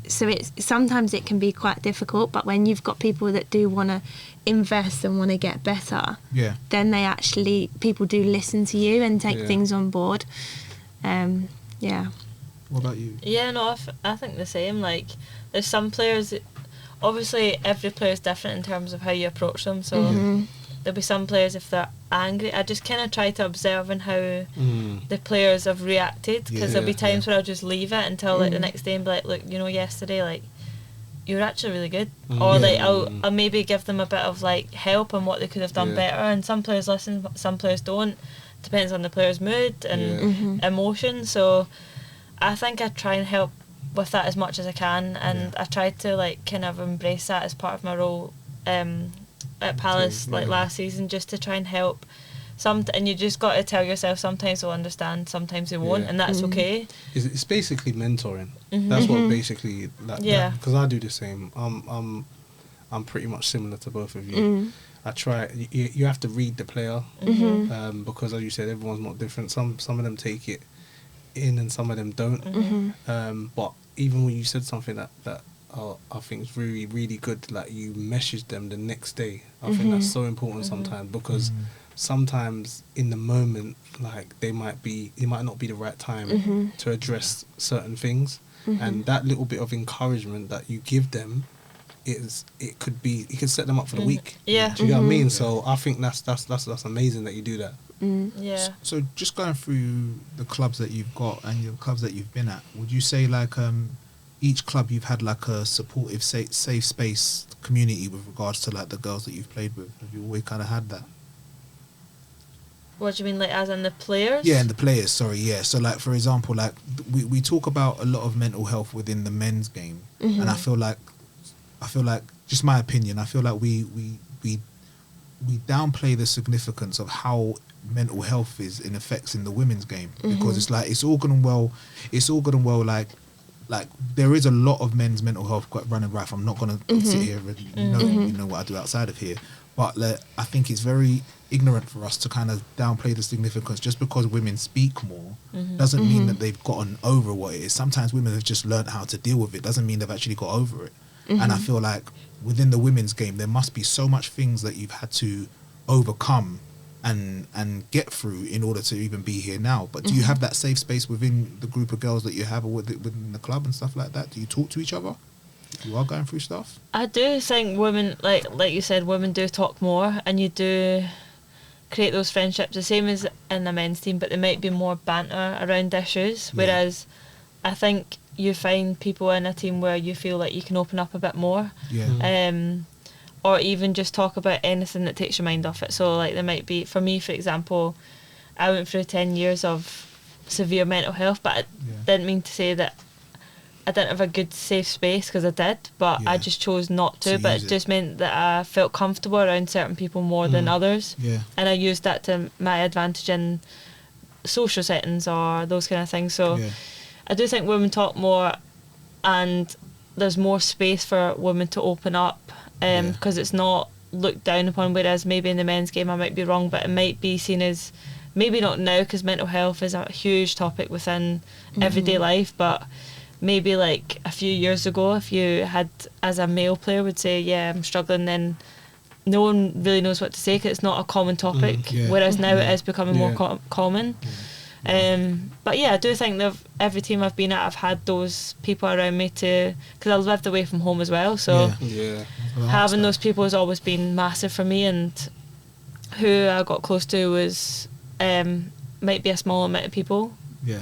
So sometimes it can be quite difficult, but when you've got people that do want to invest and want to get better, then people do listen to you and take things on board. What about you? Yeah, no, I think the same. Like, there's some players, obviously every player is different in terms of how you approach them, so there'll be some players, if they're angry, I just kind of try to observe on how the players have reacted, because there'll be times where I'll just leave it until like the next day and be like, look, yesterday, like, you were actually really good, or like I'll maybe give them a bit of like help on what they could have done better. And some players listen, some players don't, depends on the player's mood and emotion. So I think I try and help with that as much as I can, and I try to like kind of embrace that as part of my role at Palace last season, just to try and help. And you just got to tell yourself, sometimes they'll understand, sometimes they won't, and that's okay. It's basically mentoring. That's what basically because I do the same. I'm pretty much similar to both of you. I try. You have to read the player because, as you said, everyone's not different. Some of them take it in and some of them don't. But even when you said something that I think is really, really good, like you message them the next day, I think that's so important sometimes, because sometimes in the moment, like it might not be the right time to address certain things, and that little bit of encouragement that you give them it could set them up for the week. Do you know what I mean? So I think that's amazing that you do that. So just going through the clubs that you've got and your clubs that you've been at, would you say like each club you've had like a supportive safe space community with regards to like the girls that you've played with? Have you always kind of had that? What do you mean, like as in the players? Yeah, and the players, sorry, yeah. So like, for example, like we talk about a lot of mental health within the men's game, and I feel like just my opinion, I feel like we downplay the significance of how mental health is in effects in the women's game, because it's like it's all good and well like there is a lot of men's mental health running rife. I'm not gonna sit here and you know what I do outside of here, but I think it's very ignorant for us to kind of downplay the significance. Just because women speak more doesn't mean that they've gotten over what it is. Sometimes women have just learned how to deal with it. Doesn't mean they've actually got over it. And I feel like within the women's game there must be so much things that you've had to overcome and get through in order to even be here now. But do you have that safe space within the group of girls that you have, or within the club and stuff like that? Do you talk to each other if you are going through stuff? I do think women, like you said, women do talk more, and you do create those friendships, the same as in the men's team, but there might be more banter around issues, whereas I think you find people in a team where you feel like you can open up a bit more, or even just talk about anything that takes your mind off it. So like there might be, for me for example, I went through 10 years of severe mental health, but it didn't mean to say that I didn't have a good safe space, because I did, but I just chose not to. But it just meant that I felt comfortable around certain people more than others, and I used that to my advantage in social settings or those kind of things. So I do think women talk more, and there's more space for women to open up, because it's not looked down upon, whereas maybe in the men's game, I might be wrong, but it might be seen as, maybe not now, because mental health is a huge topic within everyday life, but maybe like a few years ago, if you had, as a male player, would say, yeah, I'm struggling, then no one really knows what to say, because it's not a common topic, whereas now it is becoming more common. But yeah, I do think that every team I've been at, I've had those people around me because I lived away from home as well, so having those people has always been massive for me. And who I got close to was might be a small amount of people,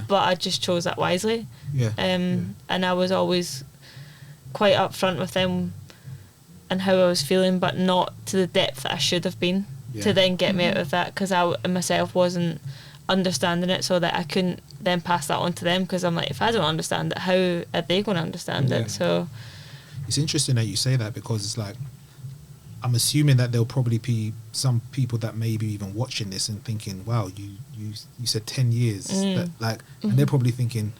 but I just chose that wisely. And I was always quite upfront with them and how I was feeling, but not to the depth that I should have been to then get me out of that, because I myself wasn't understanding it, so that I couldn't then pass that on to them, because I'm like, if I don't understand it, how are they going to understand it? So it's interesting that you say that, because it's like, I'm assuming that there'll probably be some people that may be even watching this and thinking, wow, you said 10 years, that, like, and they're probably thinking,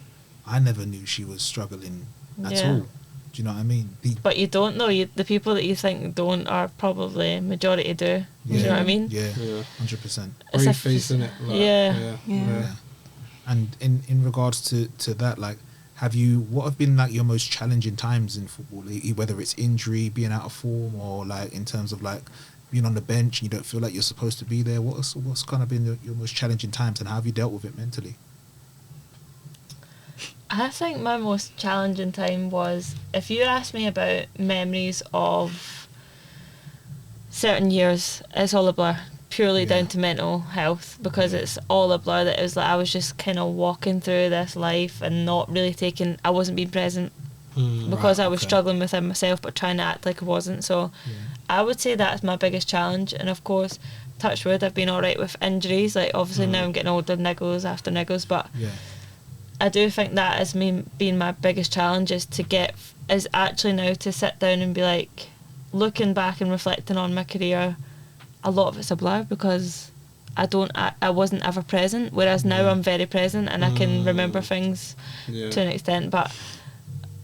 I never knew she was struggling at all. Do you know what I mean? But you don't know. The people that you think don't are probably majority do. Do you know what I mean? Yeah, 100%. Brave face, innit? Like, yeah. And in regards to that, like, what have been like your most challenging times in football? Whether it's injury, being out of form, or like in terms of like being on the bench and you don't feel like you're supposed to be there. What's kind of been your most challenging times, and how have you dealt with it mentally? I think my most challenging time was, if you ask me about memories of certain years, it's all a blur, purely down to mental health, because it's all a blur. That it was like I was just kind of walking through this life and not really I wasn't being present, because I was struggling within myself but trying to act like I wasn't. So I would say that's my biggest challenge. And of course, touch wood, I've been alright with injuries. Like, obviously now I'm getting older, niggles after niggles, but I do think that has been my biggest challenge, is actually now to sit down and be like, looking back and reflecting on my career, a lot of it's a blur, because I wasn't ever present, whereas now I'm very present and I can remember things to an extent. But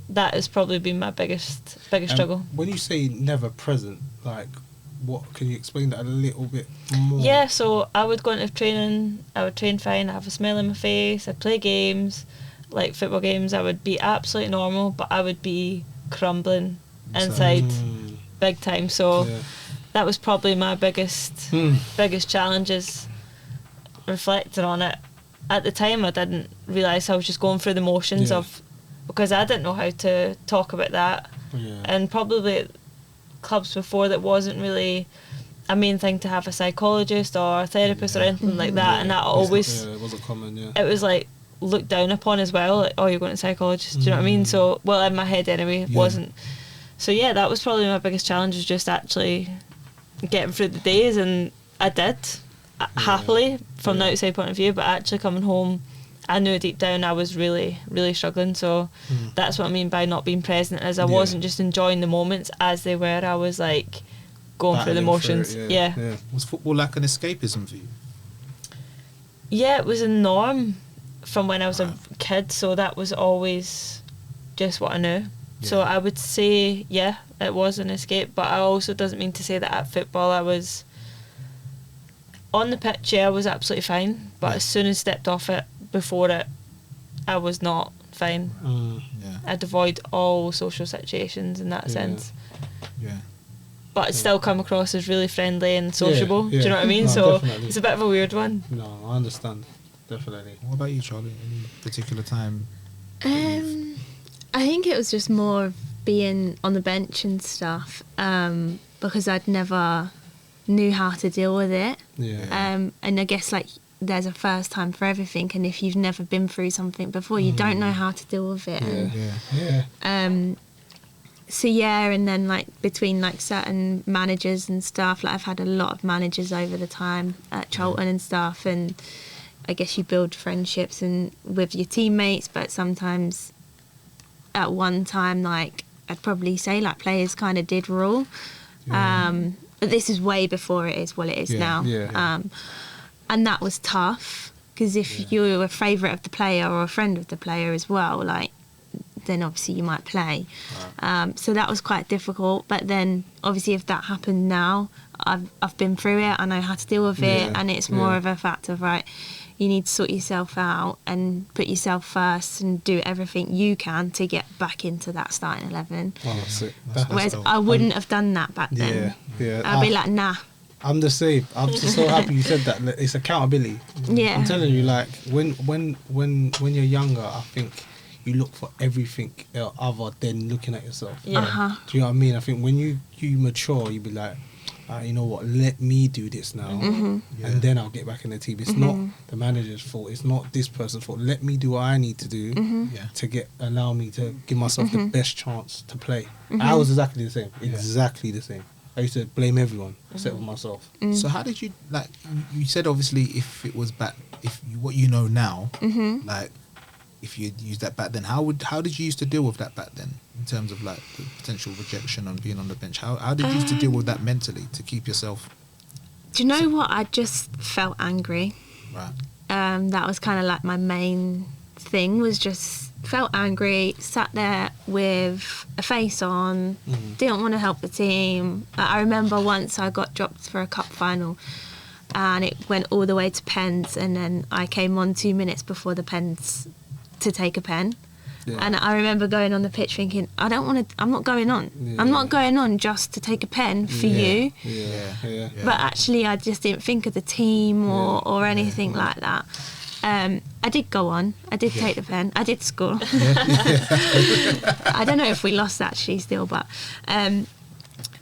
that has probably been my biggest struggle. When you say never present, like, what, can you explain that a little bit more? Yeah, so I would go into training, I would train fine, I have a smile on my face, I'd play games, like football games, I would be absolutely normal, but I would be crumbling inside big time. So that was probably my biggest challenge, is reflecting on it. At the time I didn't realise I was just going through the motions of, because I didn't know how to talk about that, and probably clubs before that wasn't really a main thing to have a psychologist or a therapist or anything like that, and that always it wasn't common. It was like looked down upon as well, like, oh, you're going to a psychologist, do you know what I mean? So, well, in my head anyway, it wasn't. So yeah, that was probably my biggest challenge, was just actually getting through the days, and I did happily from the outside point of view, but actually coming home, I knew deep down I was really, really struggling. So that's what I mean by not being present, as I wasn't just enjoying the moments as they were, I was like going through the motions. Was football like an escapism for you? Yeah, it was a norm from when I was a kid, so that was always just what I knew. So I would say, it was an escape, but I also doesn't mean to say that at football I was on the pitch, I was absolutely fine, but as soon as I stepped off it, before it, I was not fine. I'd avoid all social situations in that sense. But it still come across as really friendly and sociable. Do you know what I mean? No, so definitely. it's a bit of a weird one. No, I understand. Definitely. What about you, Charlie? Any particular time? I think it was just more of being on the bench and stuff, because I'd never knew how to deal with it. And I guess, like, there's a first time for everything, and if you've never been through something before, you don't know how to deal with it. So and then, like, between, like, certain managers and stuff, like, I've had a lot of managers over the time at Charlton and stuff, and I guess you build friendships and with your teammates, but sometimes at one time, like, I'd probably say, like, players kind of did rule. But this is way before it is what it is now. And that was tough, because if you were a favourite of the player or a friend of the player as well, like, then obviously you might play. So that was quite difficult. But then obviously if that happened now, I've been through it, I know how to deal with it, and it's more of a fact of, right, you need to sort yourself out and put yourself first and do everything you can to get back into that starting 11. Whereas I wouldn't have done that back then. I'd be like, nah. I'm the same. I'm just so happy you said that. It's accountability. I'm telling you, like, when you're younger, I think you look for everything other than looking at yourself. Do you know what I mean? I think when you mature, you be like, you know what, let me do this now, and then I'll get back in the team. It's not the manager's fault. It's not this person's fault. Let me do what I need to do to allow me to give myself the best chance to play. I was exactly the same. Exactly the same. I used to blame everyone except for myself. So how did you, like, you said obviously if it was back, what you know now, like, if you used that back then, how did you used to deal with that back then in terms of like the potential rejection and being on the bench? How did you used to deal with that mentally to keep yourself? Do you know what? I just felt angry. Right. That was kind of like my main thing, was just felt angry, sat there with a face on, didn't want to help the team. I remember once I got dropped for a cup final and it went all the way to pens, and then I came on 2 minutes before the pens to take a pen. And I remember going on the pitch thinking, I'm not going on. I'm not going on just to take a pen for you. But actually I just didn't think of the team or anything like that. I did go on. I did take the pen. I did score. I don't know if we lost actually still, but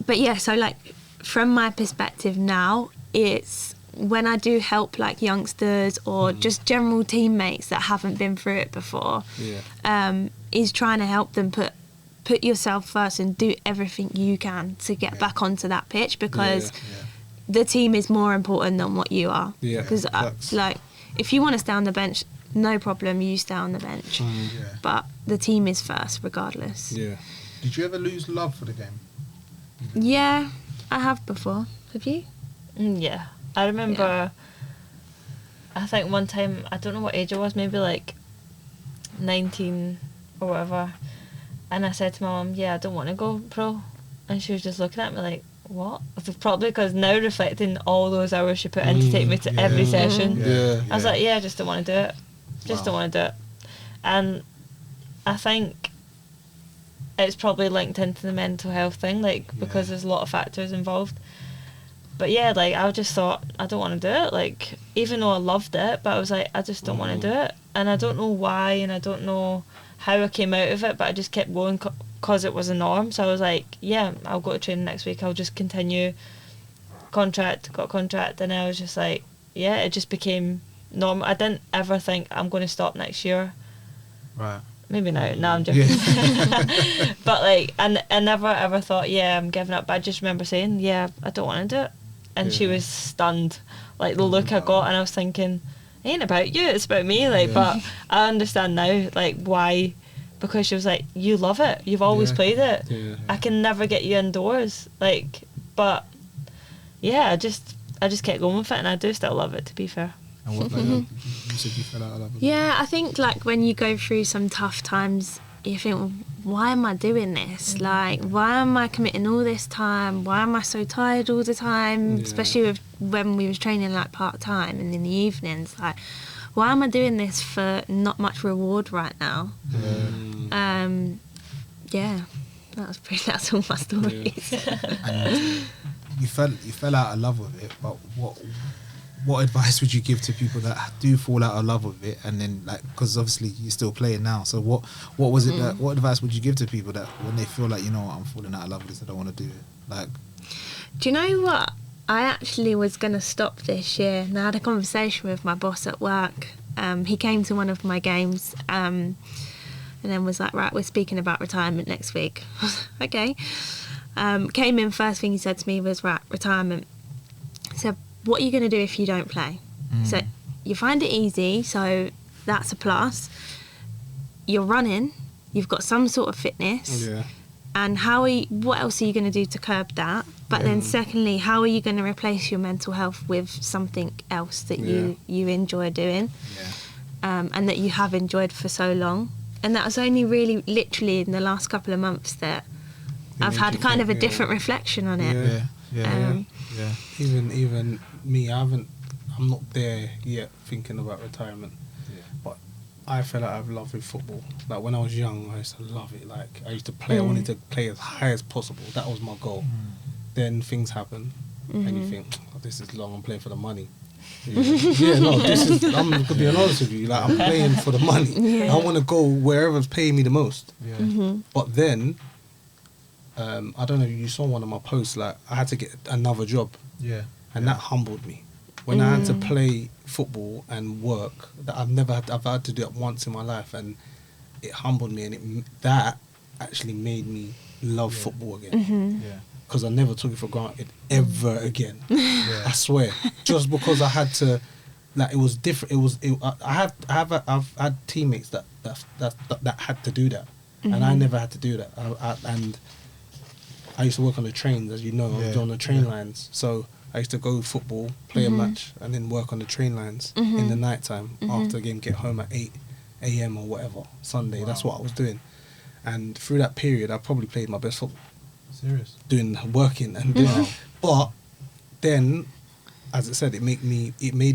yeah, so like from my perspective now, it's when I do help like youngsters or just general teammates that haven't been through it before, is trying to help them put yourself first and do everything you can to get back onto that pitch, because the team is more important than what you are. Because like if you want to stay on the bench, no problem, you stay on the bench. But the team is first regardless. Did you ever lose love for the game? Yeah, I have before. Have you? Yeah. I remember, I think one time, I don't know what age I was, maybe like 19 or whatever, and I said to my mum, I don't want to go pro, and she was just looking at me like, what? Probably because now reflecting all those hours she put in to take me to every session, I was like, I just don't want to do it, don't want to do it. And I think it's probably linked into the mental health thing, like, because there's a lot of factors involved. But yeah, like, I just thought, I don't want to do it. Like, even though I loved it, but I was like, I just don't want to do it. And I don't know why, and I don't know how I came out of it, but I just kept going because it was a norm. So I was like, I'll go to training next week. I'll just continue. Got a contract, and I was just like, it just became normal. I didn't ever think I'm going to stop next year. Right. Maybe now. No, I'm joking. But like, I never ever thought, I'm giving up. But I just remember saying, I don't want to do it. And she was stunned, like the look I got, and I was thinking, it ain't about you, it's about me. Like, but I understand now, like, why, because she was like, you love it, you've always played it. I can never get you indoors, like, but I just kept going with it, and I do still love it, to be fair. And what, like, you said you fell out of love with it? I think like when you go through some tough times, you think, why am I doing this? Like, why am I committing all this time? Why am I so tired all the time? Especially with when we was training like part-time and in the evenings. Like, why am I doing this for not much reward right now? That's all my stories. And you fell out of love with it, but what advice would you give to people that do fall out of love with it, and then, like, because obviously you're still playing now, so what was it that, what advice would you give to people that when they feel like, you know what, I'm falling out of love with this, I don't want to do it? Like, do you know what, I actually was going to stop this year, and I had a conversation with my boss at work. He came to one of my games and then was like, right, we're speaking about retirement next week. Okay. Came in, first thing he said to me was, right, retirement. So what are you going to do if you don't play? So you find it easy, so that's a plus. You're running, you've got some sort of fitness, and what else are you going to do to curb that? But then secondly, how are you going to replace your mental health with something else that you enjoy doing, and that you have enjoyed for so long? And that was only really literally in the last couple of months that I've had kind of a different reflection on it. Even me, I'm not there yet thinking about retirement. But I feel like I've loved with football. Like when I was young, I used to love it. Like I used to play. I wanted to play as high as possible. That was my goal. Then things happen, and you think, oh, this is long. I'm playing for the money. I'm gonna be honest with you. Like I'm playing for the money. I want to go wherever's paying me the most. But then I don't know if you saw one of my posts, like I had to get another job. Yeah. And that humbled me. When I had to play football and work, that I've had to do it once in my life, and it humbled me, and that actually made me love football again. Yeah. Because I never took it for granted ever again. Yeah. I swear. Just because I had to, like, it was different. I've had teammates that had to do that, and I never had to do that. And I used to work on the trains, as you know. I was on the train lines, so I used to go football, play a match, and then work on the train lines in the night time after the game, get home at 8 a.m. or whatever, Sunday. Wow. That's what I was doing. And through that period, I probably played my best football. Serious? Working and doing But then, as I said, it made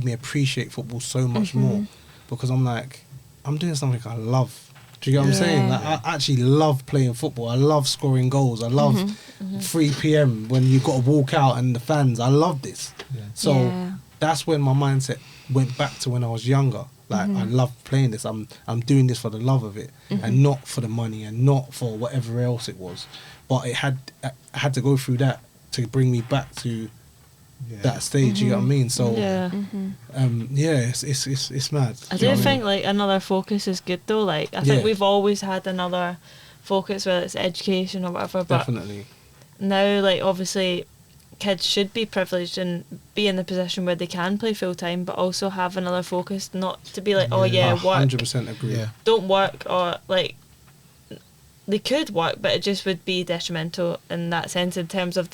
me appreciate football so much more, because I'm like, I'm doing something I love. Do you get what I'm saying? Like, I actually love playing football. I love scoring goals. I love 3 p.m. when you got to walk out and the fans. I love this. Yeah. So that's when my mindset went back to when I was younger. Like, I love playing this. I'm doing this for the love of it, and not for the money, and not for whatever else it was. But I had to go through that to bring me back to that stage. You know what I mean? So it's mad. I do think like another focus is good though. Like I think we've always had another focus, whether it's education or whatever. But definitely now, like, obviously, kids should be privileged and be in the position where they can play full time, but also have another focus, not to be like, work. 100% agree. Yeah. Don't work, or like they could work, but it just would be detrimental in that sense in terms of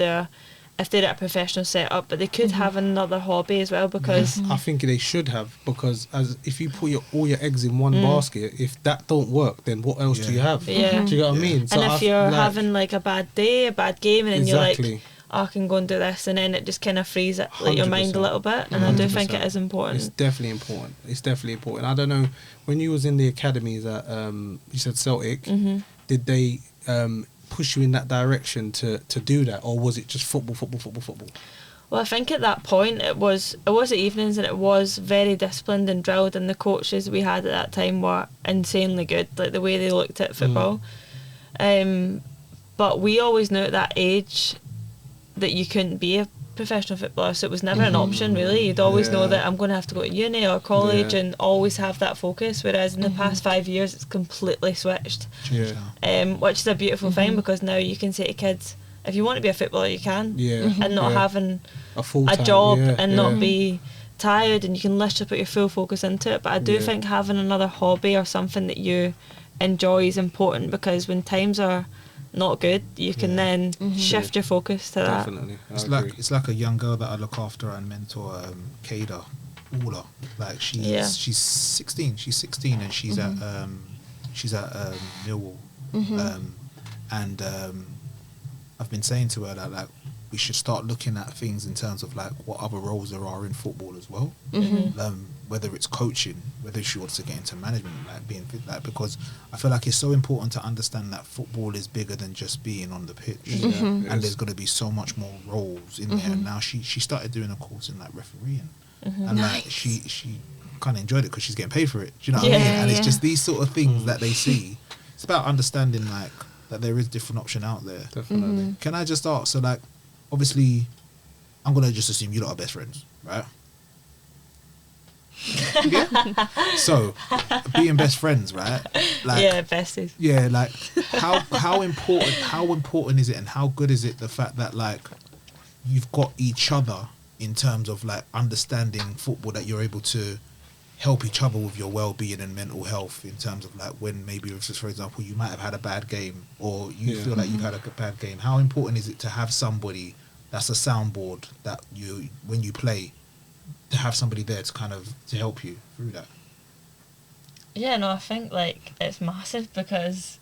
if they're at a professional setup. But they could have another hobby as well, because I think they should have, because if you put all your eggs in one basket, if that don't work, then what else do you have? Yeah. Do you get what I mean? So and if you're having like a bad day, a bad game, and then you're like, I can go and do this, and then it just kind of frees it, like, your mind a little bit. And 100%. I do think it is important. It's definitely important. It's definitely important. I don't know, when you was in the academies at you said Celtic, did they push you in that direction to do that, or was it just football? Well, I think at that point it was at evenings, and it was very disciplined and drilled, and the coaches we had at that time were insanely good, like the way they looked at football. But we always knew at that age that you couldn't be a professional footballer, so it was never an option really. You'd always know that I'm going to have to go to uni or college, and always have that focus, whereas in the past 5 years it's completely switched, which is a beautiful thing, because now you can say to kids, if you want to be a footballer you can, and not having a job and not be tired, and you can literally put your full focus into it. But I do think having another hobby or something that you enjoy is important, because when times are not good, you can then shift your focus to that. Definitely. It's like a young girl that I look after and mentor, Kada Waller. Like she's 16. She's 16 and she's at Millwall. And I've been saying to her that, like, we should start looking at things in terms of like what other roles there are in football as well. Whether it's coaching, whether she wants to get into management, like being fit, like, because I feel like it's so important to understand that football is bigger than just being on the pitch, and there's going to be so much more roles in there. And now she started doing a course in like refereeing, and like she kind of enjoyed it because she's getting paid for it. Do you know what I mean? And it's just these sort of things that they see. It's about understanding like that there is different option out there. Definitely. Can I just ask? So like, obviously, I'm gonna just assume you lot are best friends, right? So, being best friends, right? Like, besties. Yeah, like how important is it, and how good is it the fact that like you've got each other in terms of like understanding football, that you're able to help each other with your well-being and mental health, in terms of like when maybe, just for example, you might have had a bad game, or you feel like you've had a bad game. How important is it to have somebody that's a soundboard, that you, when you play, to have somebody there to kind of to help you through that? Yeah, no, I think like it's massive, because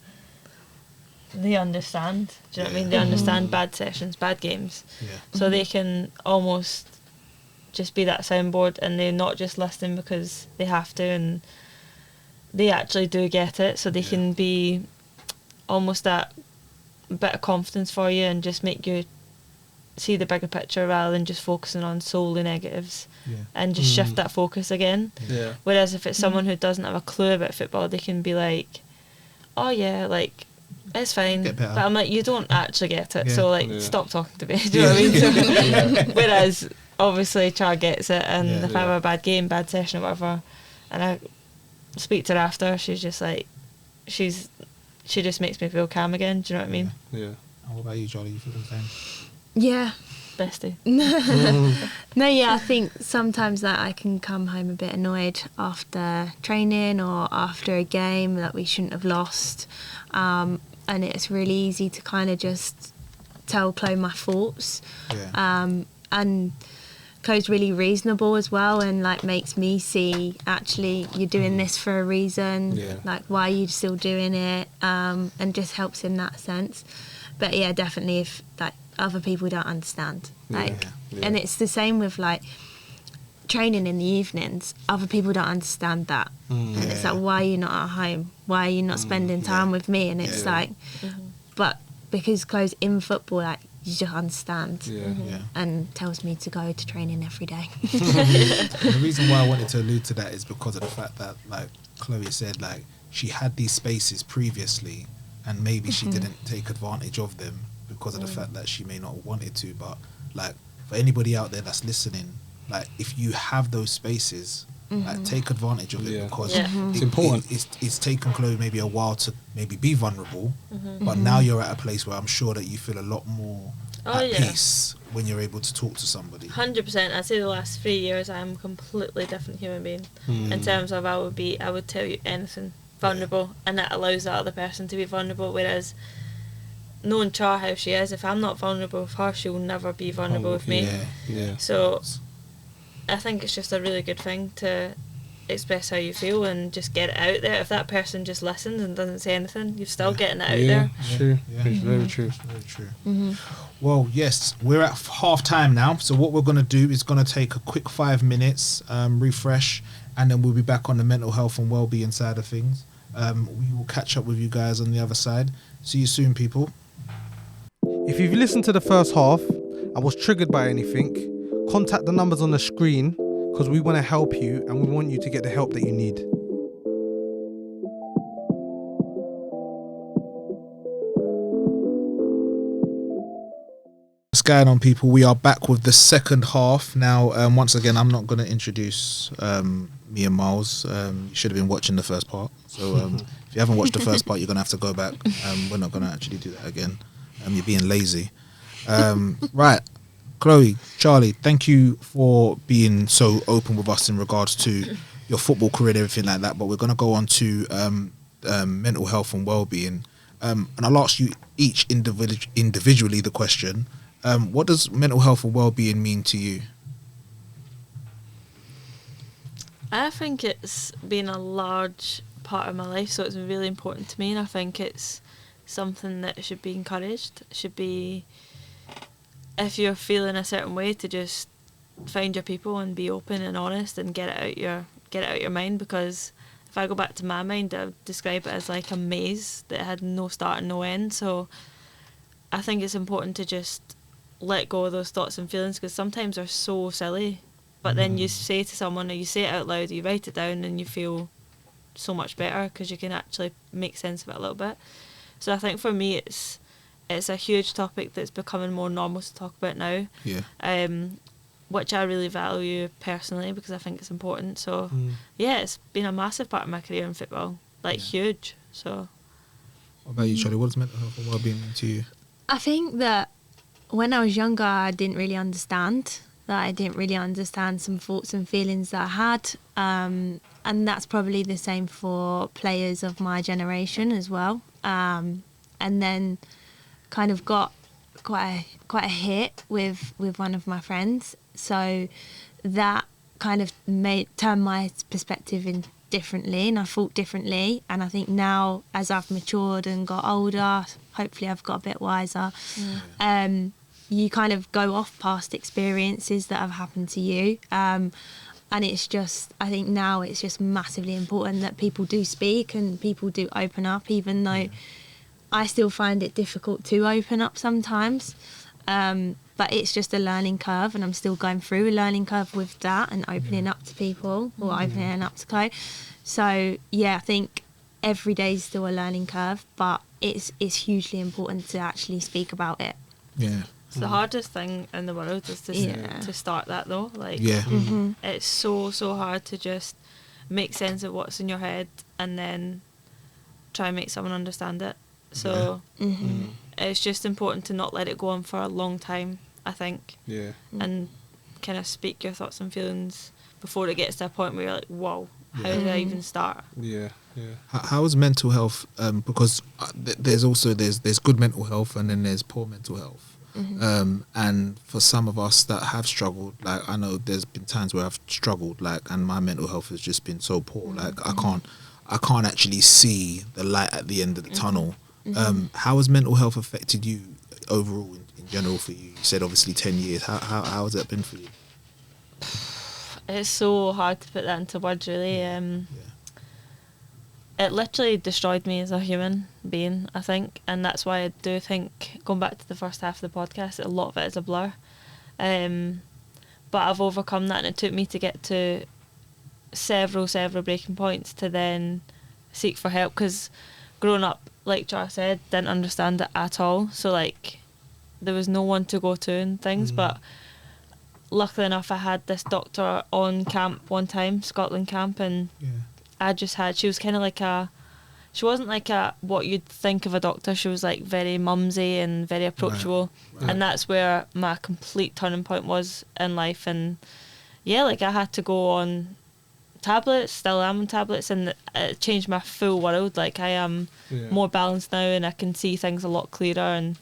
they understand. Do you know what I mean? They understand bad sessions, bad games. So they can almost just be that soundboard, and they're not just listening because they have to, and they actually do get it, so they can be almost that bit of confidence for you, and just make you see the bigger picture rather than just focusing on solely negatives, and just shift that focus again. Whereas if it's someone who doesn't have a clue about football, they can be like, oh yeah, like It's fine. Get better. But I'm like, you don't actually get it, Yeah. so like, Yeah. stop talking to me. Do you know what I mean? So, whereas, obviously, Char gets it, and Yeah. if I have a bad game, bad session, or whatever, and I speak to her after, she's just like, she just makes me feel calm again. Do you know what I mean? Yeah. And what about you, Charlie? You feel the same? Yeah. Bestie. No, yeah, I think sometimes that I can come home a bit annoyed after training or after a game that we shouldn't have lost. And it's really easy to kind of just tell Chloe my thoughts. Yeah. And Chloe's really reasonable as well, and like makes me see, actually, you're doing this for a reason. Yeah. Like, why are you still doing it? And just helps in that sense. But yeah, definitely if like other people don't understand, like, Yeah. and it's the same with like training in the evenings. Other people don't understand that, and it's like, why are you not at home? Why are you not spending time with me? And it's Yeah. like, but because Chloe's in football, like, you just understand. Yeah. Yeah. And tells me to go to training every day. And the reason why I wanted to allude to that is because of the fact that, like Chloe said, like she had these spaces previously, and maybe she didn't take advantage of them because of the fact that she may not have wanted to. But like, for anybody out there that's listening, like, if you have those spaces, like, take advantage of it, Yeah. because Yeah. It's important. It's taken Chloe maybe a while to maybe be vulnerable, but now you're at a place where I'm sure that you feel a lot more Oh, at yeah. peace when you're able to talk to somebody. 100%. I'd say the last 3 years I'm a completely different human being in terms of I would tell you anything vulnerable, and that allows that other person to be vulnerable, whereas knowing Char how she is, if I'm not vulnerable with her, she'll never be vulnerable with me. Yeah. Yeah. So I think it's just a really good thing to express how you feel and just get it out there. If that person just listens and doesn't say anything, you're still getting it out Yeah. there. True. Yeah. It's very true. Very true. Well, yes, we're at half time now. So what we're going to do is going to take a quick 5 minutes, refresh, and then we'll be back on the mental health and well-being side of things. We will catch up with you guys on the other side. See you soon, people. If you've listened to the first half and was triggered by anything, contact the numbers on the screen, because we want to help you and we want you to get the help that you need. What's going on, people? We are back with the second half. Now, once again, I'm not going to introduce me and Miles. You should have been watching the first part. So if you haven't watched the first part, you're going to have to go back. We're not going to actually do that again. You're being lazy. Right. Chloe, Charlie, thank you for being so open with us in regards to your football career and everything like that. But we're going to go on to mental health and well-being. And I'll ask you each individually the question. What does mental health and well-being mean to you? I think it's been a large part of my life, so it's really important to me, and I think it's something that should be encouraged. It should be, if you're feeling a certain way, to just find your people and be open and honest and get it out your mind, because if I go back to my mind, I would describe it as like a maze that had no start and no end. So I think it's important to just let go of those thoughts and feelings, because sometimes they're so silly, but then you say to someone, or you say it out loud, you write it down, and you feel so much better because you can actually make sense of it a little bit. So I think for me it's a huge topic that's becoming more normal to talk about now, which I really value personally because I think it's important. So yeah, it's been a massive part of my career in football, like huge. So What about you, Charlie? What does mental health and well-being mean to you? I think that when I was younger, I didn't really understand. That I didn't really understand some thoughts and feelings that I had. And that's probably the same for players of my generation as well. And then kind of got quite a hit with one of my friends. So that kind of turned my perspective in differently, and I thought differently. And I think now, as I've matured and got older, hopefully I've got a bit wiser, you kind of go off past experiences that have happened to you. And it's just, I think now it's just massively important that people do speak and people do open up, even though I still find it difficult to open up sometimes. But it's just a learning curve, and I'm still going through a learning curve with that and opening up to people, or opening up to Chloe. So yeah, I think every day is still a learning curve, but it's hugely important to actually speak about it. Yeah. It's the hardest thing in the world is to start that though. Like, it's so hard to just make sense of what's in your head and then try and make someone understand it. So it's just important to not let it go on for a long time, I think. Yeah. And kind of speak your thoughts and feelings before it gets to a point where you're like, whoa, how did I even start? Yeah. How is mental health? Because there's good mental health and then there's poor mental health. And for some of us that have struggled, like I know there's been times where I've struggled, like, and my mental health has just been so poor. Like I can't actually see the light at the end of the tunnel. How has mental health affected you overall in general for you? You said obviously 10 years. How has that been for you? It's so hard to put that into words, really. It literally destroyed me as a human being, I think, and that's why I do think, going back to the first half of the podcast, a lot of it is a blur. But I've overcome that, and it took me to get to several breaking points to then seek for help, because growing up, like Charles said, didn't understand it at all, so like there was no one to go to and things. But luckily enough, I had this doctor on camp one time, Scotland camp, and she was kind of like she wasn't like what you'd think of a doctor. She was like very mumsy and very approachable. Right. And that's where my complete turning point was in life. And like I had to go on tablets, still am on tablets, and it changed my full world. Like I am more balanced now, and I can see things a lot clearer, and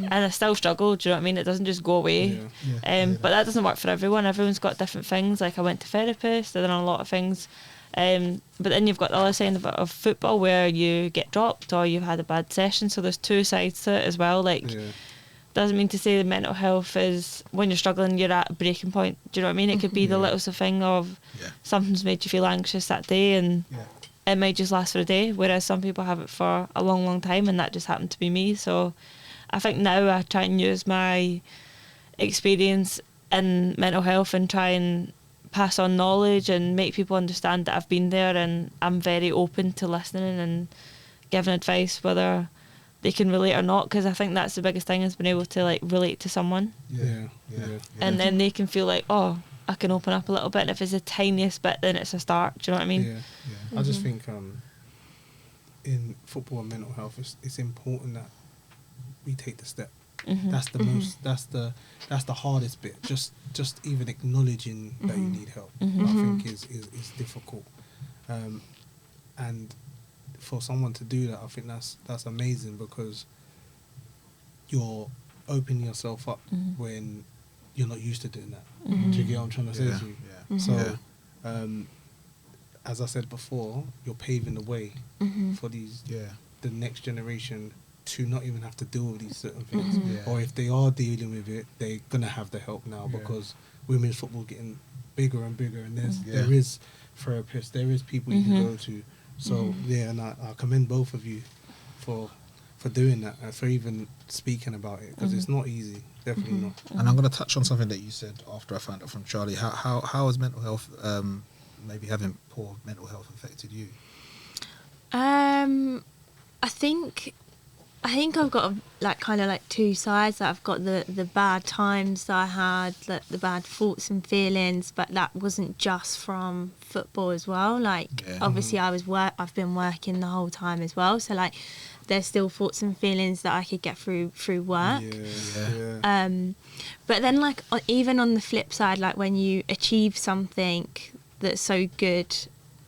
I still struggle, do you know what I mean? It doesn't just go away. But that doesn't work for everyone. Everyone's got different things. Like I went to therapist, I've done a lot of things. But then you've got the other side of football where you get dropped or you've had a bad session, so there's two sides to it as well. Like doesn't mean to say the mental health is when you're struggling you're at a breaking point, do you know what I mean? It could be the littlest thing of something's made you feel anxious that day, and it might just last for a day, whereas some people have it for a long time, and that just happened to be me. So I think now I try and use my experience in mental health and try and pass on knowledge and make people understand that I've been there, and I'm very open to listening and giving advice whether they can relate or not, because I think that's the biggest thing, is being able to like relate to someone and then they can feel like, oh, I can open up a little bit, and if it's the tiniest bit then it's a start, do you know what I mean? I just think in football and mental health it's important that we take the step. That's the most. That's the hardest bit. Just even acknowledging that you need help, I think is difficult. And for someone to do that, I think that's amazing, because you're opening yourself up when you're not used to doing that. Do you get what I'm trying to say to you? So, as I said before, you're paving the way for the next generation to not even have to deal with these certain things, or if they are dealing with it, they're gonna have the help now, because women's football getting bigger and bigger, and there is therapists, there is people you can go to. So and I commend both of you for doing that and for even speaking about it, because it's not easy, definitely not. And I'm going to touch on something that you said after I found out from Charlie. How has mental health, maybe having poor mental health, affected you? I think I've got kind of like two sides. That I've got the bad times that I had, like the bad thoughts and feelings, but that wasn't just from football as well. Like obviously I've been working the whole time as well, so like there's still thoughts and feelings that I could get through work. But then like even on the flip side, like when you achieve something that's so good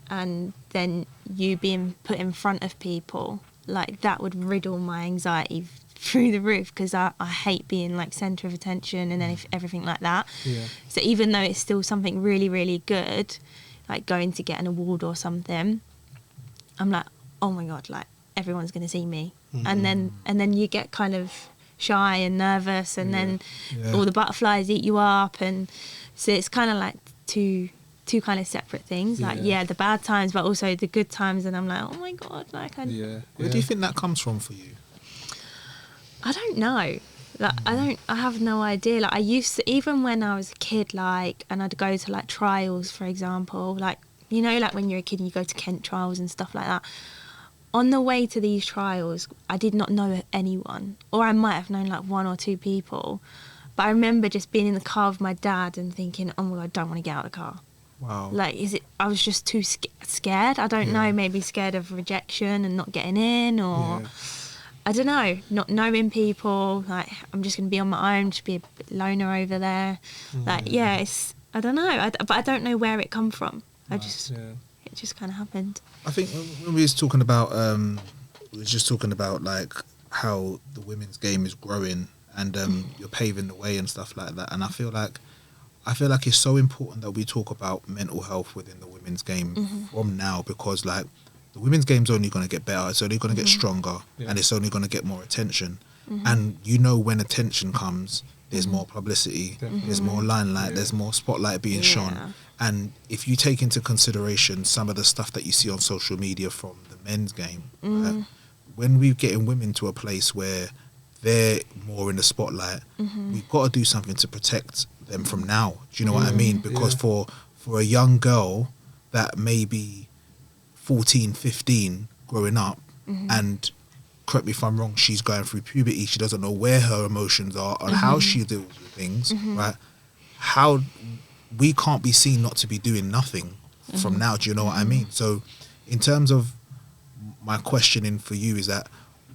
and then you being put in front of people, like that would riddle my anxiety through the roof, because I hate being like centre of attention and then everything like that. So even though it's still something really, really good, like going to get an award or something, I'm like, oh my God, like everyone's going to see me. And then you get kind of shy and nervous, and then all the butterflies eat you up, and so it's kind of like two kind of separate things, like the bad times but also the good times, and I'm like, oh my God, like where do you think that comes from for you? I don't know, like I have no idea. Like I used to, even when I was a kid, like, and I'd go to like trials, for example, like, you know, like when you're a kid and you go to Kent trials and stuff like that, on the way to these trials, I did not know anyone, or I might have known like one or two people, but I remember just being in the car with my dad and thinking, oh my God, I don't want to get out of the car. Wow. Like, I was just too scared. I don't know, maybe scared of rejection and not getting in, or I don't know, not knowing people. Like, I'm just going to be on my own, just be a loner over there. Like, it's, I don't know, but I don't know where it come from. It just kind of happened. I think when we was talking about, like how the women's game is growing and you're paving the way and stuff like that. And I feel like it's so important that we talk about mental health within the women's game from now, because like the women's game's only going to get better. It's only going to get stronger, and it's only going to get more attention. And when attention comes, there's more publicity, there's more limelight, there's more spotlight being shone. And if you take into consideration some of the stuff that you see on social media from the men's game, when we're getting women to a place where they're more in the spotlight, we've got to do something to protect them from now. Do you know what I mean? Because for a young girl that may be 14, 15 growing up, and correct me if I'm wrong, she's going through puberty, she doesn't know where her emotions are or how she deals with things, right? How we can't be seen not to be doing nothing from now. Do you know what I mean? So in terms of my questioning for you is that,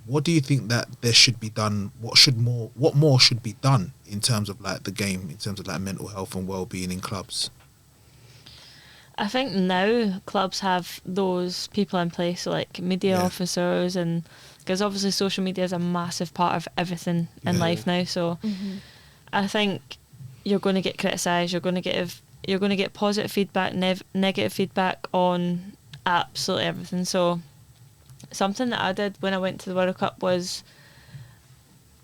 what do you think that there should be done? What more should be done in terms of like the game, in terms of like mental health and well-being in clubs? I think now clubs have those people in place, so like media officers, and because obviously social media is a massive part of everything in life now. So I think you're going to get criticised. You're going to get positive feedback, negative feedback on absolutely everything. So something that I did when I went to the World Cup was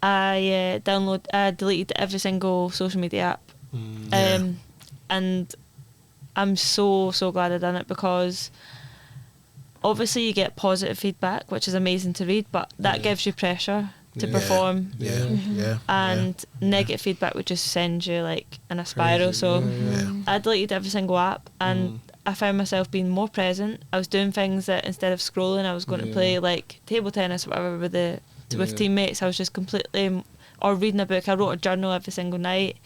I deleted every single social media app, and I'm so glad I done it, because obviously you get positive feedback, which is amazing to read, but that gives you pressure to perform, and negative feedback would just send you like in a spiral. I deleted every single app, and I found myself being more present. I was doing things that instead of scrolling, I was going to play like table tennis or whatever with teammates. I was just completely, or reading a book. I wrote a journal every single night.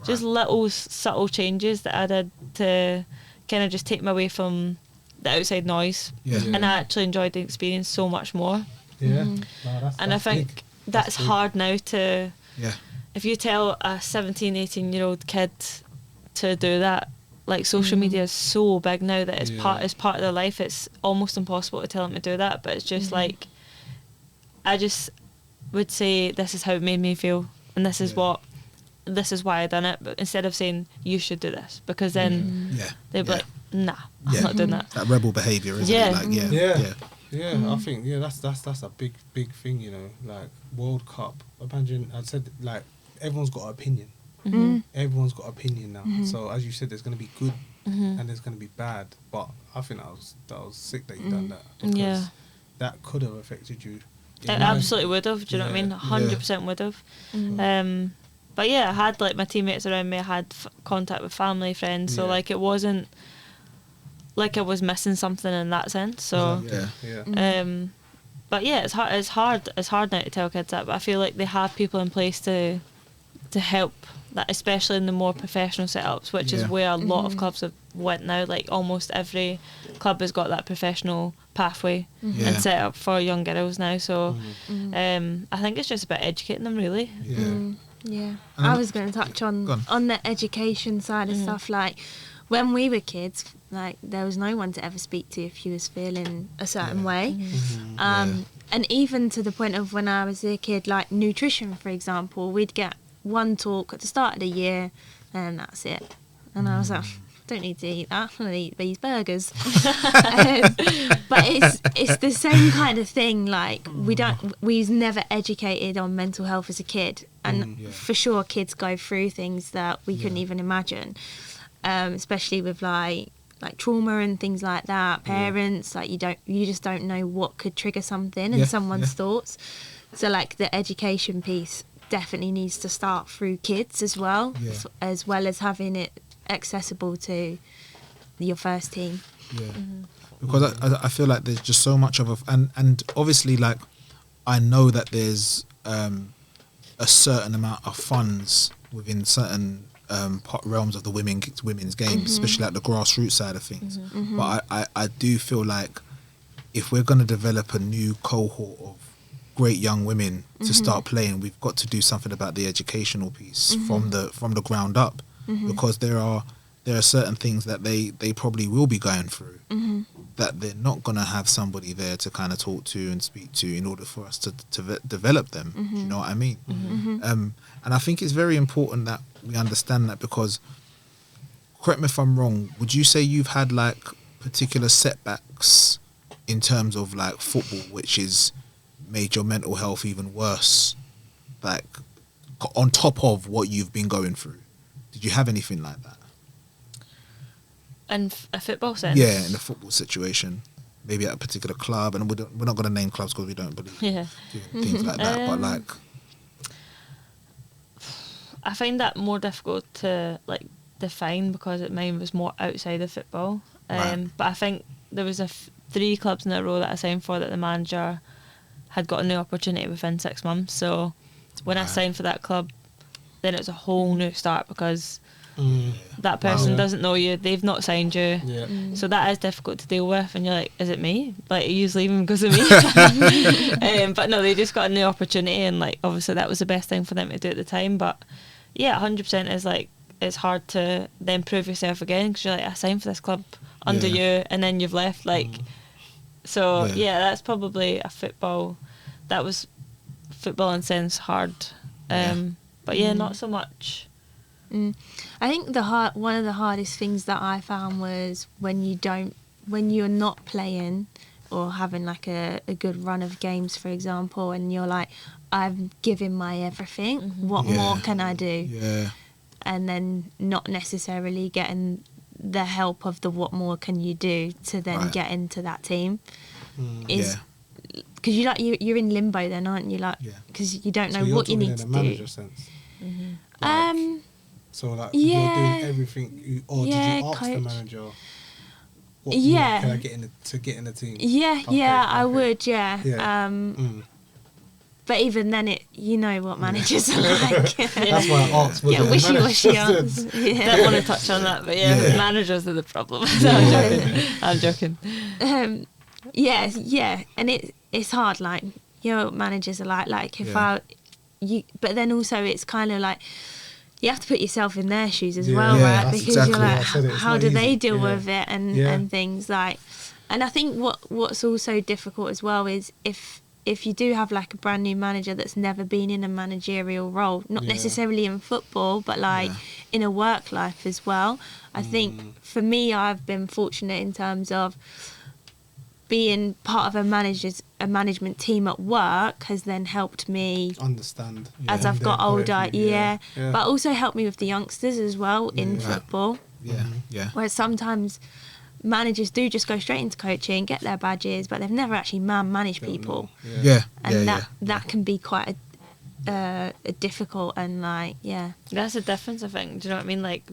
Just little subtle changes that I did to kind of just take me away from the outside noise, and I actually enjoyed the experience so much more. And I think that's hard now to, if you tell a 17, 18-year-old kid to do that, like social media is so big now that it's part of their life. It's almost impossible to tell them to do that, but it's just like, I just would say this is how it made me feel, and this is why I done it, but instead of saying you should do this, because then they'd be like, nah, I'm not doing that. That rebel behaviour, isn't it? Like, I think that's a big thing, you know. Like World Cup, imagine, I said, like, everyone's got an opinion. Everyone's got an opinion now. So as you said, there's going to be good and there's going to be bad, but I think that was sick that you done that, because that could have affected you. It absolutely would have. Do you know what I mean? 100% would have. But I had like my teammates around me. I had contact with family, friends. So like it wasn't like I was missing something in that sense. So but it's hard now to tell kids that. But I feel like they have people in place to help that, especially in the more professional setups, which is where a lot of clubs have went now. Like almost every club has got that professional pathway and set up for young girls now. So I think it's just about educating them, really. I was going to touch on the education side of stuff. Like when we were kids, like there was no one to ever speak to if you was feeling a certain way. And even to the point of when I was a kid, like nutrition, for example, we'd get one talk at the start of the year and that's it. And I was like, don't need to eat that, I'm going to eat these burgers. But it's the same kind of thing. Like we was never educated on mental health as a kid, and for sure kids go through things that we couldn't even imagine, especially with like trauma and things like that. Parents, like you just don't know what could trigger something in someone's thoughts. So like the education piece definitely needs to start through kids as well as having it accessible to your first team. because I feel like there's just so much of and obviously, like, I know that there's a certain amount of funds within certain realms of the women's games, especially like the grassroots side of things. But I do feel like if we're going to develop a new cohort of great young women to start playing, we've got to do something about the educational piece from the ground up, because there are certain things that they probably will be going through that they're not going to have somebody there to kind of talk to and speak to in order for us to develop them. Do you know what I mean? And I think it's very important that we understand that, because, correct me if I'm wrong, would you say you've had like particular setbacks in terms of like football which is made your mental health even worse, like on top of what you've been going through? Did you have anything like that? In a football sense? Yeah, in a football situation. Maybe at a particular club, and we're not going to name clubs because we don't believe doing things like that, but like... I find that more difficult to like define, because mine was more outside of football. But I think there was 3 clubs in a row that I signed for that the manager had got a new opportunity within 6 months. So when I signed for that club, then it was a whole new start, because that person doesn't know you, they've not signed you. So that is difficult to deal with, and you're like, is it me? Like, are you leaving because of me? But no, they just got a new opportunity, and like obviously that was the best thing for them to do at the time. But yeah, 100% is like, it's hard to then prove yourself again, because you're like, I signed for this club under you, and then you've left, like... So yeah, that's probably that was football in sense hard. But yeah, not so much. I think one of the hardest things that I found was when you're not playing or having like a good run of games, for example, and you're like, I'm giving my everything. What more can I do? Yeah. And then not necessarily getting the help of the what more can you do to then get into that team is because you're in limbo then, aren't you? Like, because you don't know what you need to do. Manager sense. So like you're doing everything, or did you ask the manager? What more can I get in the team? I would. But even then, you know what managers are like. That's why I asked. Wishy-washy answers. Don't want to touch on that, but managers are the problem. I'm joking. And it's hard. Like, you know what managers are like if but then also it's kind of like you have to put yourself in their shoes as well, right? Because you're like, how do they deal with it and things like. And I think what's also difficult as well is if you do have like a brand new manager that's never been in a managerial role, not necessarily in football, but like in a work life as well. I think for me, I've been fortunate in terms of being part of a management team at work has then helped me understand as I've got older, but also helped me with the youngsters as well in football. Whereas sometimes managers do just go straight into coaching, get their badges, but they've never actually managed people. That can be quite a difficult and like that's the difference, I think. Do you know what I mean? Like,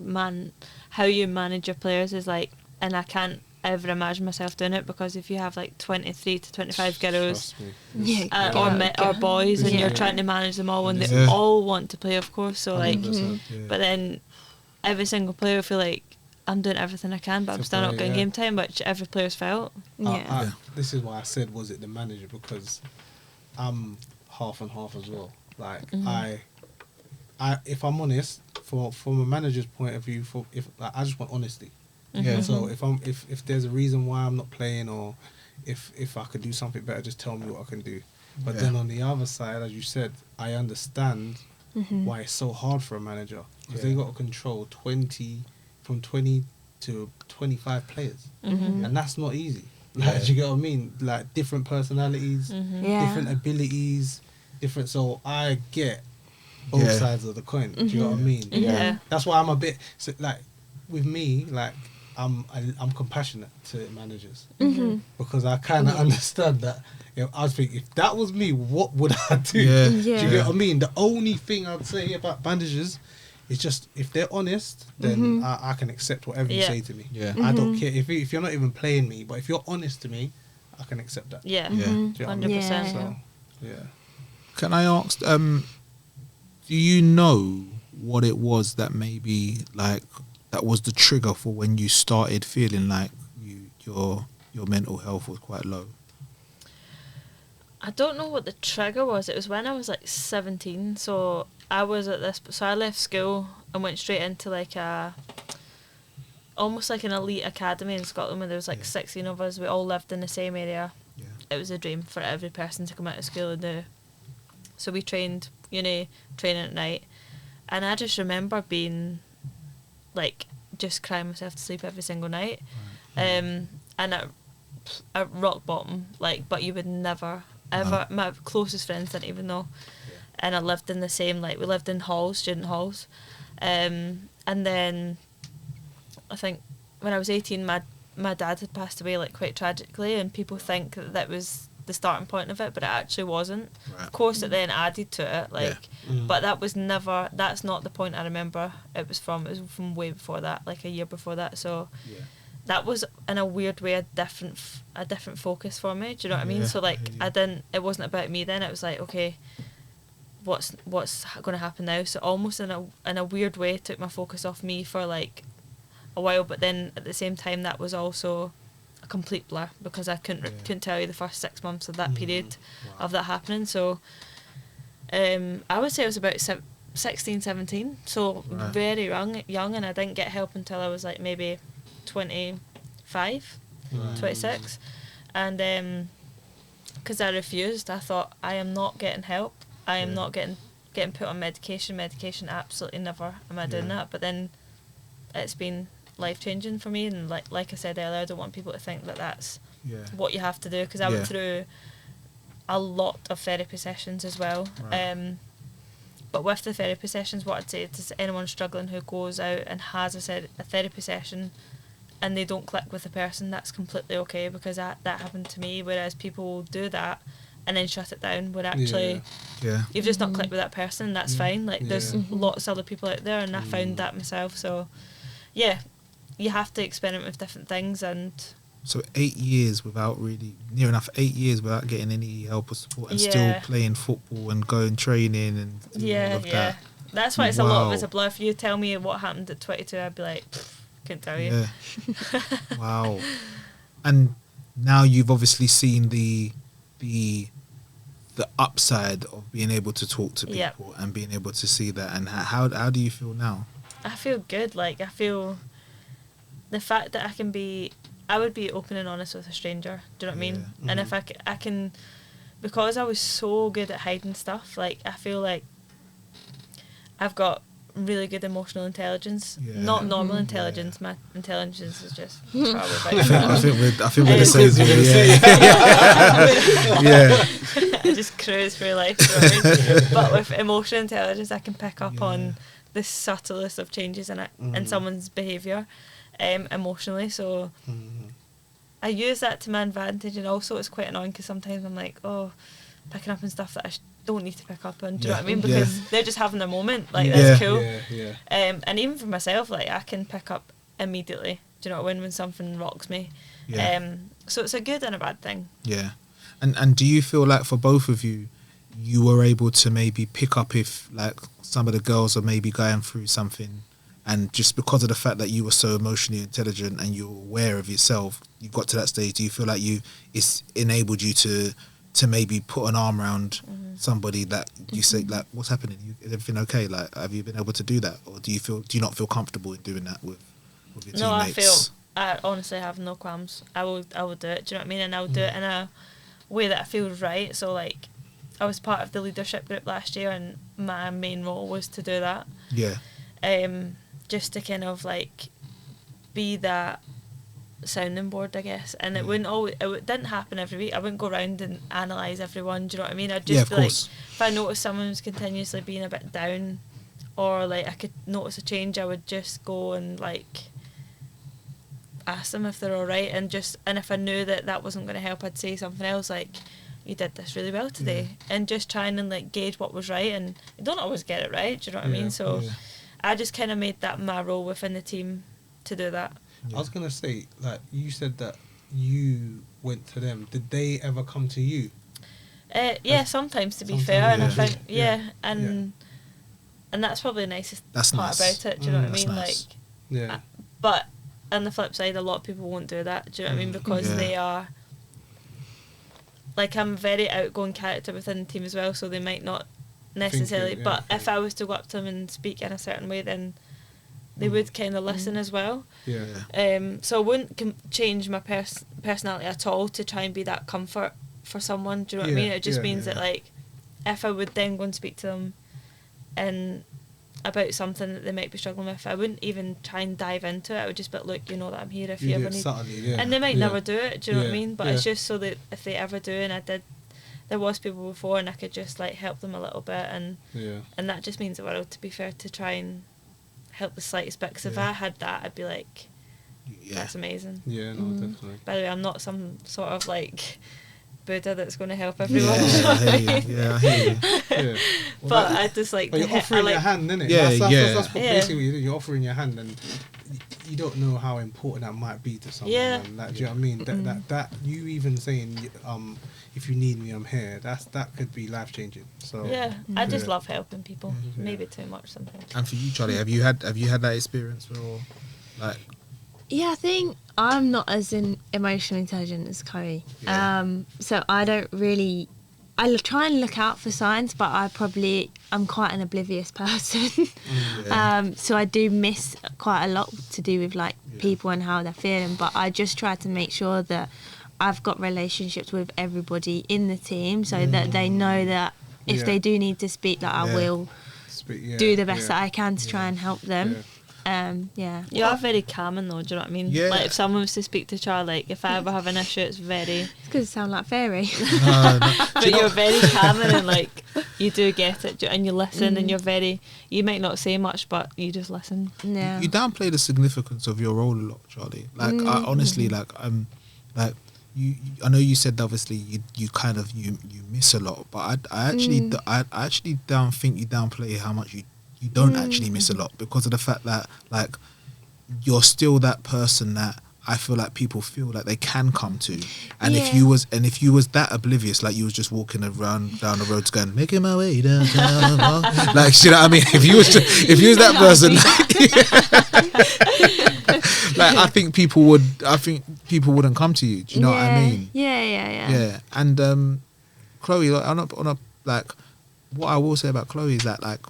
how you manage your players is like, and I can't ever imagine myself doing it, because if you have like 23 to 25 girls or boys and you're trying to manage them all, and they all want to play, of course, so like but then every single player will feel like, I'm doing everything I can, but I'm still not getting game time, which every player's felt. This is why I said, was it the manager? Because I'm half and half as well. Like, I if I'm honest, from a manager's point of view, I just want honesty. So if there's a reason why I'm not playing, or if I could do something better, just tell me what I can do. But then on the other side, as you said, I understand why it's so hard for a manager, because they got to control 20 to 25 players, and that's not easy. Like, do you get what I mean? Like, different personalities, different abilities, different. So I get both sides of the coin. Do you know what I mean? That's why I'm a bit like, with me, like, I'm compassionate to managers, because I kind of understand that. I was thinking, if that was me, what would I do? Do you get what I mean? The only thing I'd say about managers It's just if they're honest, then I can accept whatever you say to me. Yeah. I don't care if you're not even playing me, but if you're honest to me, I can accept that. Yeah. Do you know what I mean? 100%. So, yeah. Can I ask? Do you know what it was that maybe like that was the trigger for when you started feeling like your mental health was quite low? I don't know what the trigger was. It was when I was like 17. So I was at this. So I left school and went straight into like almost like an elite academy in Scotland where there was like 16 of us. We all lived in the same area. Yeah. It was a dream for every person to come out of school and do. So we trained training at night, and I just remember being like just crying myself to sleep every single night, and at rock bottom, like, but you would never ever. My closest friends didn't even know, and I lived in the same, like, we lived in halls, student halls, and then I think when I was 18, my dad had passed away like quite tragically, and people think that was the starting point of it, but it actually wasn't. Right. Of course, it then added to it, like, but that was never. That's not the point I remember. It was from way before that, like a year before that. So that was in a weird way a different focus for me. Do you know what I mean? So like it wasn't about me then. It was like, okay, what's going to happen now? So almost in a weird way took my focus off me for like a while, but then at the same time that was also a complete blur because I couldn't tell you the first 6 months of that period of that happening. So I would say I was about 16, 17, so very young, and I didn't get help until I was like maybe 25, 26, and because I refused. I thought, I am not getting help, I am not getting put on medication, absolutely never am I doing that. But then it's been life-changing for me, and like I said earlier, I don't want people to think that that's what you have to do, because I went through a lot of therapy sessions as well. But with the therapy sessions, what I'd say to anyone struggling who goes out and has a therapy session and they don't click with the person, that's completely okay, because that happened to me. Whereas people will do that and then shut it down, where actually you've just not clicked with that person, and that's fine. Like there's lots of other people out there, and I found that myself. So yeah, you have to experiment with different things. And so 8 years without really, near enough 8 years without getting any help or support, and still playing football and going training and doing all of that. That's why it's a lot of it's a blur. If you tell me what happened at 22, I'd be like, couldn't tell you. Wow. And now you've obviously seen the upside of being able to talk to people and being able to see that. And how do you feel now? I feel good. Like, I feel the fact that I would be open and honest with a stranger. Do you know what I mean? And if I can, because I was so good at hiding stuff, like, I feel like I've got really good emotional intelligence, not normal intelligence. My intelligence is just probably about I think we're the same. I just cruise through life. But with emotional intelligence, I can pick up on the subtlest of changes in someone's behaviour emotionally. So I use that to my advantage, and also it's quite annoying because sometimes I'm like, picking up on stuff that I don't need to pick up on. Do you know what I mean? Because they're just having their moment. Like, that's cool. And even for myself, like, I can pick up immediately. Do you know what I mean? When something rocks me. So it's a good and a bad thing. Yeah. And do you feel like for both of you, you were able to maybe pick up if like some of the girls are maybe going through something, and just because of the fact that you were so emotionally intelligent and you're aware of yourself, you got to that stage? Do you feel like it's enabled you to maybe put an arm around somebody that you say, like, what's happening? Is everything okay? Like, have you been able to do that, or do you not feel comfortable in doing that with your teammates? I honestly have no qualms. I will do it. Do you know what I mean? And I will do it in a way that I feel right. So like, I was part of the leadership group last year, and my main role was to do that. Just to kind of like be that sounding board, I guess. And it didn't happen every week. I wouldn't go around and analyse everyone. Do you know what I mean? I'd just be like, if I noticed someone was continuously being a bit down, or like I could notice a change, I would just go and like ask them if they're all right, and if I knew that wasn't going to help, I'd say something else like, you did this really well today, and just trying and like gauge what was right. And you don't always get it right, do you know what I mean? So I just kind of made that my role within the team to do that. I was gonna say, like, you said that you went to them. Did they ever come to you? Yeah, sometimes to be Sometimes, fair, and yeah. I think Yeah. and that's probably the nicest That's part nice. about it. Do you know what I That's mean? nice. Yeah. But on the flip side, a lot of people won't do that. Do you know what I mean? Because Yeah. they are, like, I'm a very outgoing character within the team as well, so they might not necessarily. Yeah, but if I was to go up to them and speak in a certain way, then they would kind of listen as well. Yeah. So I wouldn't change my personality at all to try and be that comfort for someone. Do you know what I Yeah, mean? It just yeah, means yeah. that, like, if I would then go and speak to them and about something that they might be struggling with, I wouldn't even try and dive into it. I would just be like, look, you know that I'm here if you You ever did need. subtly, yeah. And they might Yeah. never do it. Do you know what I Yeah, mean? But it's just so that if they ever do, and I did, there was people before, and I could just, like, help them a little bit, and Yeah. that just means the world, to be fair, to try and help the slightest bit. Because if Yeah. I had that, I'd be like, that's amazing. Yeah, no, definitely. By the way, I'm not some sort of, like, Buddha that's going to help everyone. Yeah, I hear you. Yeah, I hear you. Yeah. But I just like. But you're to hit- offering I like, your hand, innit? Yeah, That's yeah. what Yeah. basically what you do. You're offering your hand, and you don't know how important that might be to someone. Yeah. And that, do you know what I mean? That you even saying, if you need me, I'm here. That could be life changing. So Yeah, I just Yeah. love helping people. Yeah. Maybe too much sometimes. And for you, Charlie, have you had that experience or like? Yeah, I think I'm not as emotionally intelligent as Chloe. Yeah. So I don't really. Try and look out for signs, but I'm quite an oblivious person. Yeah. So I do miss quite a lot to do with, like, Yeah. people and how they're feeling. But I just try to make sure that I've got relationships with everybody in the team, so that they know that if Yeah. they do need to speak, that I Yeah. will yeah, do the best yeah. that I can to try and help them. Yeah. You are very calming though, do you know what I mean? Yeah. Like if someone was to speak to Charlie, like if I ever have an issue, it's very. It's because I sound like fairy. No. But you're very calming and like you do get it and you listen and you're very. You might not say much, but you just listen. Yeah. You downplay the significance of your role a lot, Charlie. Like, I honestly, like, like you. I know you said obviously you kind of you miss a lot, but I actually don't think you downplay how much you don't actually miss a lot because of the fact that, like, you're still that person that I feel like people feel like they can come to, and if you was that oblivious, like you was just walking around down the roads going, making my way downtown, like, you know what I mean? If you was that person, like, I think people wouldn't come to you. Do you know what I mean? Yeah. And Chloe, like, on a like, what I will say about Chloe is that, like,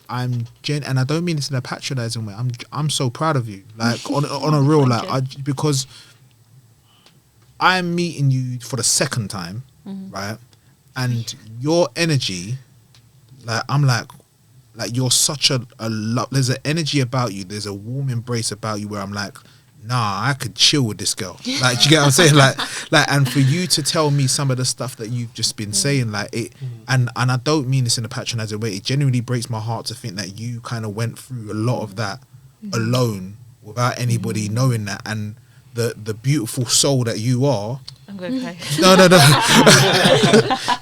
and I don't mean this in a patronising way. I'm so proud of you, like, on a real, like, because I'm meeting you for the second time, right? And your energy, like, I'm like you're such a lot. There's an energy about you. There's a warm embrace about you where I'm like, nah, I could chill with this girl. Like, do you get what I'm saying? Like, and for you to tell me some of the stuff that you've just been saying, like, it, and I don't mean this in a patronising way. It genuinely breaks my heart to think that you kind of went through a lot of that alone without anybody knowing that, and the beautiful soul that you are. I'm going to cry. No.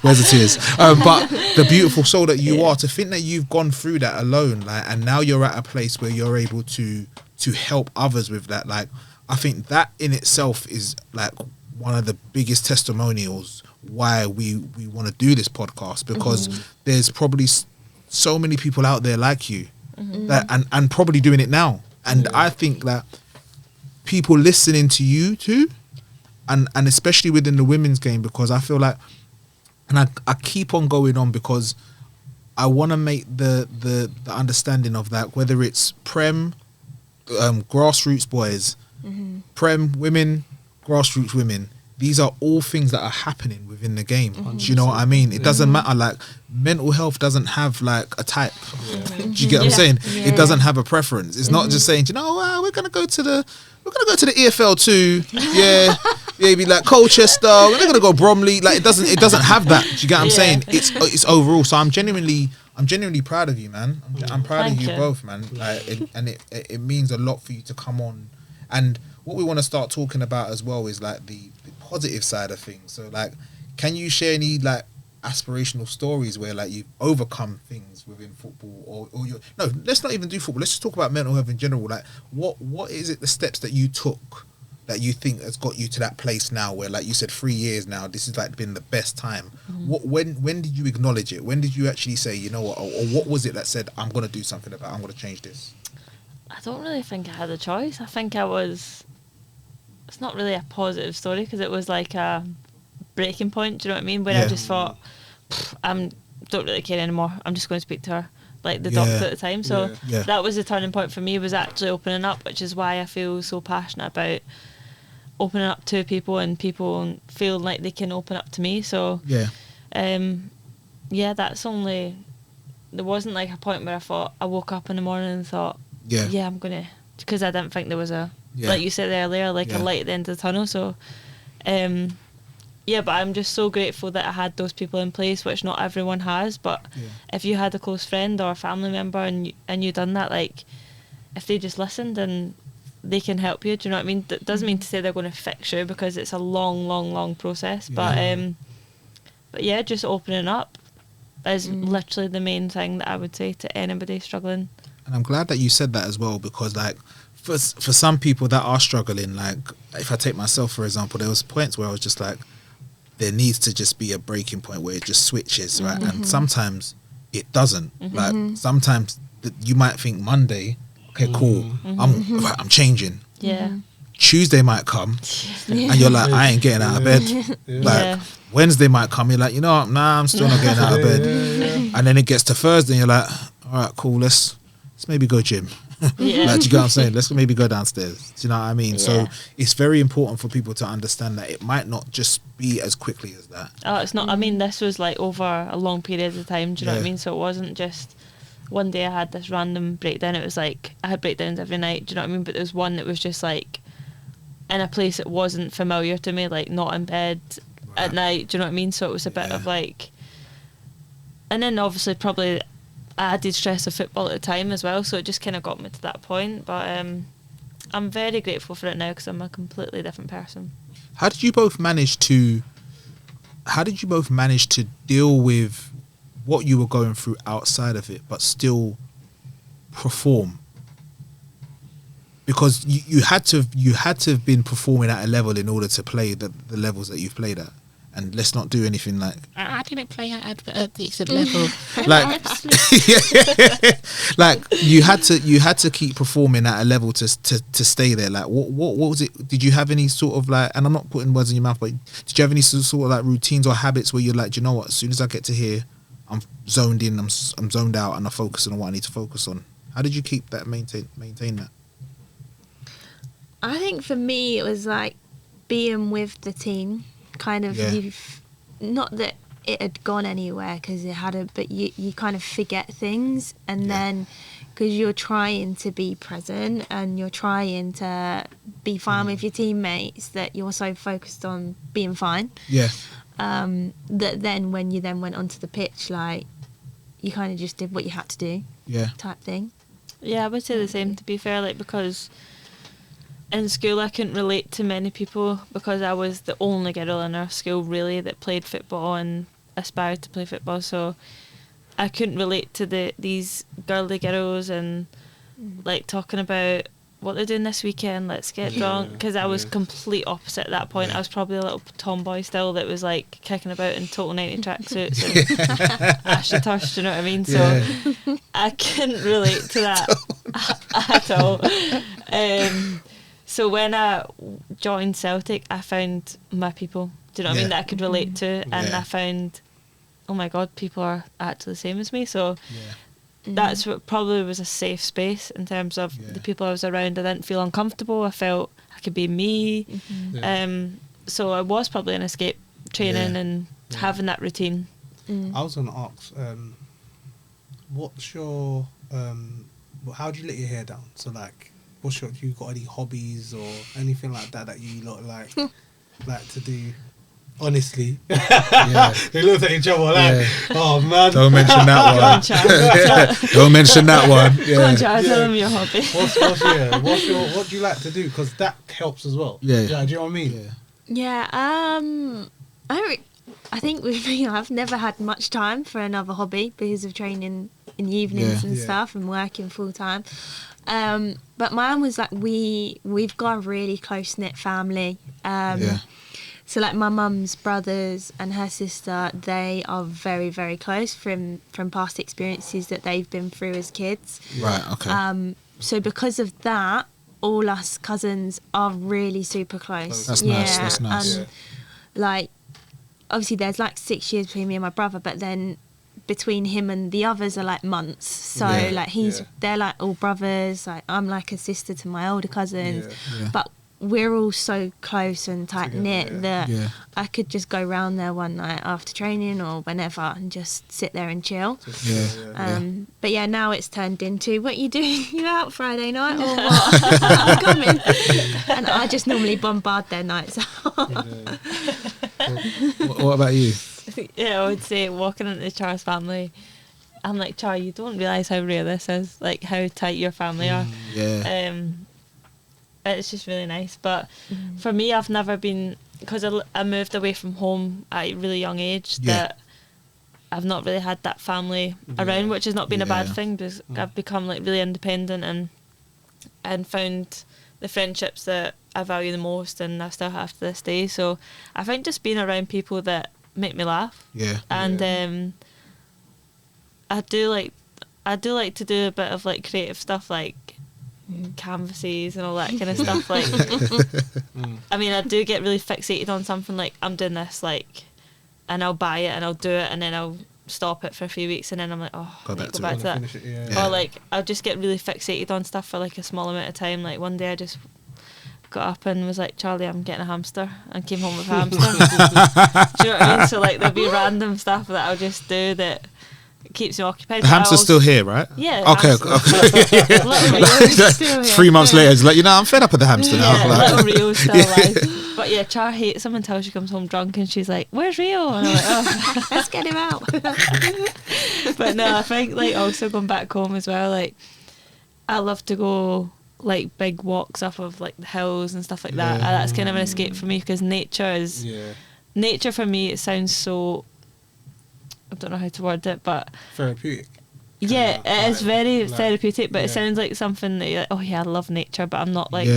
Where's the tears? But the beautiful soul that you are, to think that you've gone through that alone, like, and now you're at a place where you're able to help others with that. Like, I think that in itself is, like, one of the biggest testimonials why we want to do this podcast, because there's probably so many people out there like you that and probably doing it now. And I think that people listening to you too, and especially within the women's game, because I feel like, and I keep on going on because I want to make the understanding of that, whether it's Prem, grassroots boys, Prem women, grassroots women, these are all things that are happening within the game. Do you know what I mean? It doesn't matter, like, mental health doesn't have, like, a type. Do you get what I'm saying? It doesn't have a preference. It's not just saying, you know, we're gonna go to the EFL too. Yeah, maybe like Colchester. We're gonna go Bromley. Like, it doesn't have that. Do you get what I'm saying? It's overall. So I'm genuinely proud of you, man. I'm proud Thank of you you. both, man. Like, it means a lot for you to come on. And what we want to start talking about as well is, like, the positive side of things. So, like, can you share any, like, aspirational stories where like you've overcome things within football, or you no, let's not even do football. Let's just talk about mental health in general. Like, what is it? The steps that you took that you think has got you to that place now, where like you said, 3 years now, this has like been the best time. When did you acknowledge it? When did you actually say, you know what, or what was it that said, I'm gonna do something about it, I'm gonna change this? I don't really think I had a choice. I think it's not really a positive story, because it was like a breaking point, do you know what I mean, where I just thought, I don't really care anymore, I'm just going to speak to her, like the doctor at the time. So that was the turning point for me, was actually opening up, which is why I feel so passionate about opening up to people and people feeling like they can open up to me. So that's only, there wasn't like a point where I thought, I woke up in the morning and thought I'm gonna, because I didn't think there was a like you said earlier, like a light at the end of the tunnel. So but I'm just so grateful that I had those people in place, which not everyone has. But if you had a close friend or a family member and you done that, like if they just listened and they can help you, do you know what I mean? That doesn't mean to say they're going to fix you, because it's a long process. But just opening up is literally the main thing that I would say to anybody struggling. And I'm glad that you said that as well, because like for some people that are struggling, like if I take myself for example, there was points where I was just like, there needs to just be a breaking point where it just switches, right? And sometimes it doesn't. Like sometimes you might think Monday, okay, cool, I'm changing. Tuesday might come and you're like, I ain't getting out of bed. Like Wednesday might come, you're like, you know what, nah, I'm still not getting out of bed. And then it gets to Thursday and you're like, all right, cool, let's maybe go gym. Like, do you get what I'm saying? Let's maybe go downstairs. Do you know what I mean? So it's very important for people to understand that it might not just be as quickly as that. Oh, it's not. I mean, this was like over a long period of time. Do you know what I mean? So it wasn't just one day I had this random breakdown. It was like I had breakdowns every night. Do you know what I mean? But there was one that was just like in a place that wasn't familiar to me, like not in bed at night. Do you know what I mean? So it was a bit of like, and then obviously probably added stress of football at the time as well, so it just kind of got me to that point. But I'm very grateful for it now, because I'm a completely different person. How did you both manage to deal with what you were going through outside of it, but still perform? Because you had to have been performing at a level in order to play the levels that you've played at. And let's not do anything like I didn't play at a decent level. Like, like you had to keep performing at a level to stay there. Like, what was it? Did you have any sort of like? And I'm not putting words in your mouth, but did you have any sort of like routines or habits where you're like, do you know what? As soon as I get to here, I'm zoned in, I'm zoned out, and I'm focusing on what I need to focus on. How did you keep that maintain that? I think for me it was like being with the team. Kind of, not that it had gone anywhere, because it hadn't, but you kind of forget things, and then because you're trying to be present and you're trying to be fine with your teammates, that you're so focused on being fine. That then when you then went onto the pitch, like you kind of just did what you had to do. Type thing. I would say the same, to be fair, like, because in school I couldn't relate to many people, because I was the only girl in our school really that played football and aspired to play football, so I couldn't relate to these girly girls and like talking about what they're doing this weekend, let's get drunk, because I was complete opposite at that point. I was probably a little tomboy still that was like kicking about in total 90 tracksuits and Ashley Tush, do you know what I mean? So I couldn't relate to that at all. So when I joined Celtic, I found my people, do you know what I mean, that I could relate to, and I found, oh my God, people are actually the same as me. So that's what probably was a safe space in terms of the people I was around. I didn't feel uncomfortable. I felt I could be me. So I was probably an escape training and having that routine. I was going to ask, what's your, how do you let your hair down? So like, do you got any hobbies or anything like that you lot like to do? Honestly, they looked at each other like, oh man, don't mention that one. Don't mention that one. Go on, Chad, tell them your hobby. What do you like to do? Because that helps as well. Do you know what I mean? I think with me, I've never had much time for another hobby because of training in the evenings and stuff and working full time. But mine was like we've got a really close knit family. So like my mum's brothers and her sister, they are very, very close from past experiences that they've been through as kids. Right. Okay. So because of that, all us cousins are really super close. That's nice. That's nice. And like, obviously there's like 6 years between me and my brother, but then between him and the others are like months. So like they're like all brothers. Like I'm like a sister to my older cousins, but we're all so close and tight knit that I could just go round there one night after training or whenever and just sit there and chill. But yeah, now it's turned into, what you doing? You out Friday night or what? I'm coming. And I just normally bombard their nights out. What about you? Yeah, I would say walking into Char's family, I'm like, Char, you don't realise how rare this is, like how tight your family are. It's just really nice. But for me, I've never been, because I moved away from home at a really young age, that I've not really had that family around, which has not been a bad thing, because I've become like really independent and found the friendships that I value the most, and I still have to this day. So I think just being around people that make me laugh. And I do like to do a bit of like creative stuff, like canvases and all that kind of stuff. Like, I mean, I do get really fixated on something, like I'm doing this, like, and I'll buy it and I'll do it, and then I'll stop it for a few weeks, and then I'm like, oh, go back to that. Or like I'll just get really fixated on stuff for like a small amount of time. Like one day I just got up and was like, Charlie, I'm getting a hamster, and came home with a hamster. Do you know what I mean? So like there'll be random stuff that I'll just do that keeps me occupied. The hamster's still here, right? Yeah. Okay. 3 months later, it's like, I'm fed up with the hamster now. Little Rio's still alive. But yeah, Char hates him until she comes home drunk and she's like, where's Rio? And I'm like, oh, let's get him out. But no, I think like also going back home as well, like I love to go like big walks up of like the hills and stuff like that. And that's kind of an escape for me, because nature for me, it sounds so, I don't know how to word it, but therapeutic. Yeah, it is very therapeutic, but it sounds like something that you're like, oh yeah, I love nature, but I'm not like,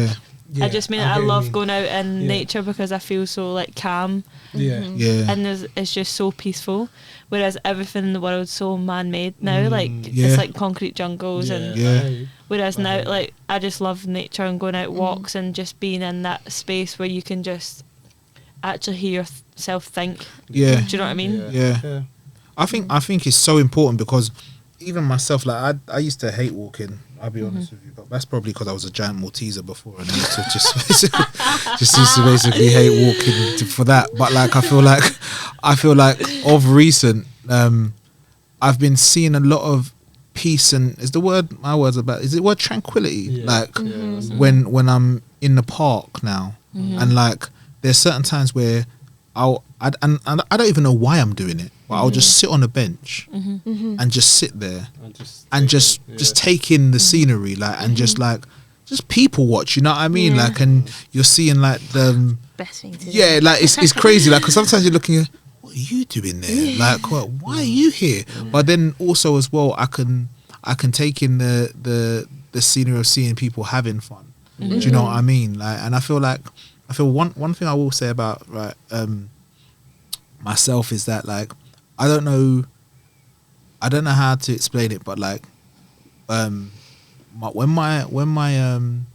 I just mean I love going out in nature because I feel so like calm. And it's just so peaceful. Whereas everything in the world's so man-made now, like it's like concrete jungles and whereas now, like I just love nature and going out walks and just being in that space where you can just actually hear yourself think. Do you know what I mean? I think it's so important, because even myself, like I used to hate walking. I'll be honest with you, but that's probably because I was a giant Malteser before, and I used to just used to basically hate walking for that. But like I feel like of recent, I've been seeing a lot of peace, and is the word tranquility? Like when I'm in the park now, and like there's certain times where I don't even know why I'm doing it, but I'll just sit on a bench and just sit there and just take in the scenery, like, and just people watch, you know what I mean? Like, and you're seeing like the best thing to do. Like it's crazy, like, because sometimes you're looking at, what are you doing there? Like, why are you here? But then also as well, I can take in the scenery of seeing people having fun. Do you know what I mean? Like, and I feel one thing I will say about myself is that, like, I don't know how to explain it, but like when my and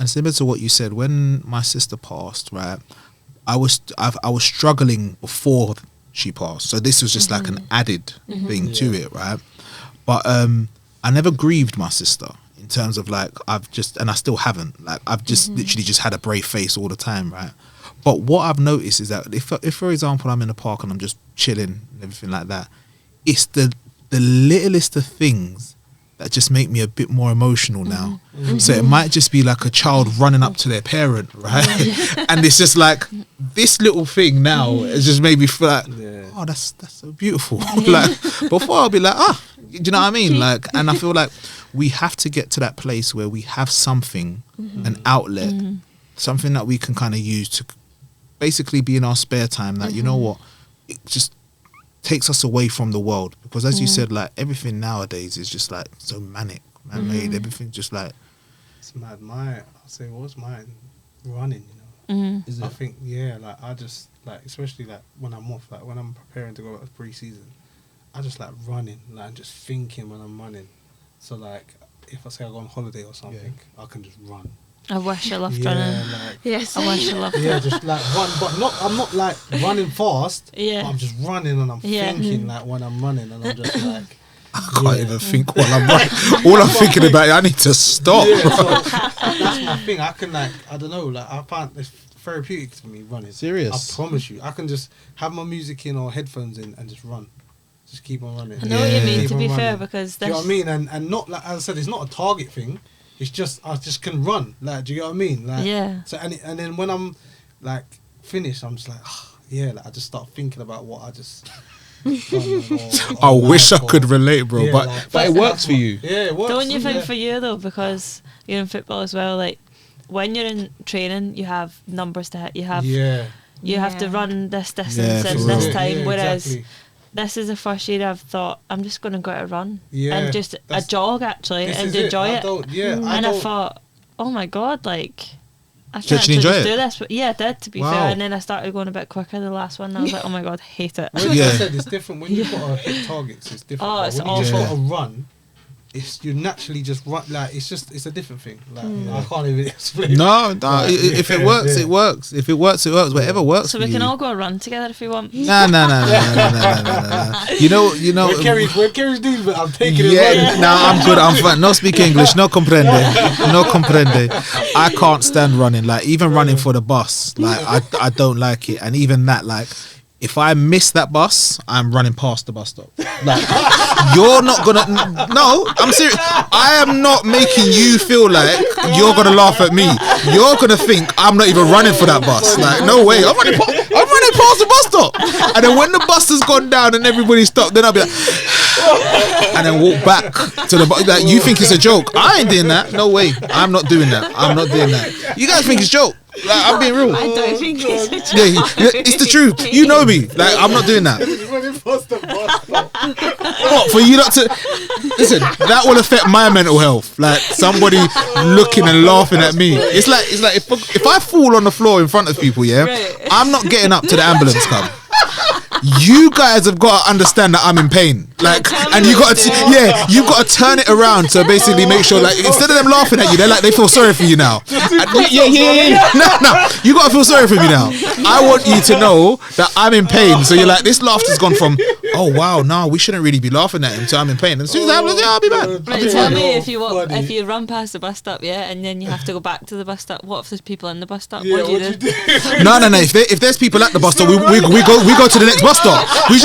similar to what you said, when my sister passed, right, I was struggling before she passed, so this was just like an added thing to it, right? But I never grieved my sister in terms of like I still haven't, like I've just literally just had a brave face all the time, right? But what I've noticed is that if for example I'm in a park and I'm just chilling and everything like that, it's the littlest of things that just make me a bit more emotional now. So it might just be like a child running up to their parent, right? And it's just like this little thing now has just made me feel like, oh, that's so beautiful. Like before I'll be like, do you know what I mean? Like, and I feel like we have to get to that place where we have something, an outlet, something that we can kind of use to basically be in our spare time, that you know what, it just takes us away from the world, because as you said, like everything nowadays is just like so manic, man-made. Everything just like it's mad. I'll say what's mine running, you know. is I it? think like I just like, especially like when I'm off, like when I'm preparing to go out pre-season, I just like running, like I'm just thinking when I'm running. So like if I say I go on holiday or something, I can just run. I wish I loved running. Like, Yes. I wish I loved yeah, it. just like run, but I'm not like running fast. Yeah. But I'm just running and I'm thinking like when I'm running, and I'm just like, I can't even think while I'm running. All I'm thinking about is I need to stop. yeah, so that's my thing. I can like, I don't know, like I find it's therapeutic to me running. Serious? I promise you, I can just have my music in or headphones in and just run. Just keep on running. I know what you mean, Keep to on be fair, running. because Do you know what I mean? And not like, as I said, it's not a target thing. It's just I just can run. Like, do you know what I mean? Like, Yeah. So and then when I'm like finished, I'm just like, like I just start thinking about what I just. I wish I could relate, bro, Yeah, but like, but it that's works for my- you. Yeah, it works. Don't you think yeah. for you though, because you're in football as well, like when you're in training you have numbers to hit, you have to run this distance Yeah, in for this real. time, Yeah, whereas exactly. this is the first year I've thought I'm just going to go out and run Yeah, and just a that's- jog actually This and is it. enjoy I it. don't- yeah, And I thought, oh my god, like I Did can't you actually enjoy just it? do this. But yeah, I did, to be Wow. fair. And then I started going a bit quicker the last one and I was like, oh my god, hate it. When Yeah. I said it's different when you've got to hit targets. It's different. Oh, But it's when you just awful. got to run, it's you naturally just run. Like it's a different thing. Like I can't even explain. No, if it Yeah, works, yeah. it works. If it works, it works. Whatever works So for we you. can all go a run together if we want. Nah. You know. When Kerry's doing it, I'm taking it. Yeah, running. no, I'm good. I'm fine. No speak English. No comprende. No comprende. I can't stand running. Like even running for the bus. Like I don't like it. And even that, like if I miss that bus, I'm running past the bus stop. Like you're not gonna. No, I'm serious. I am not making you feel like you're gonna laugh at me. You're gonna think I'm not even running for that bus. Like no way. I'm running past the bus stop. And then when the bus has gone down and everybody stopped, then I'll be like. And then walk back to the bus. Like you think it's a joke? I ain't doing that. No way. I'm not doing that. I'm not doing that. You guys think it's a joke? Like I'm being real. I don't think it's a joke. Yeah, it's the truth. You know me. Like I'm not doing that. Running past the bus stop. What for you not to listen? That will affect my mental health. Like somebody looking and laughing at me. It's like if I fall on the floor in front of people, yeah, Right. I'm not getting up to the ambulance come. You guys have got to understand that I'm in pain. Like, and you got to, you got to turn it around to basically make sure, like, instead of them laughing at you, they feel sorry for you now. Yeah. No, you got to feel sorry for me now. I want you to know that I'm in pain. So you're like, this laughter's gone from, oh wow, no, we shouldn't really be laughing at him. So I'm in pain. And as soon as I ambulance, I'll be back. Right, tell me Oh, if you funny. if you run past the bus stop, yeah, and then you have to go back to the bus stop. What if there's people in the bus stop? Yeah, what do you what'd do? you do? No. If there's people at the bus stop, we go to the next bus stop. We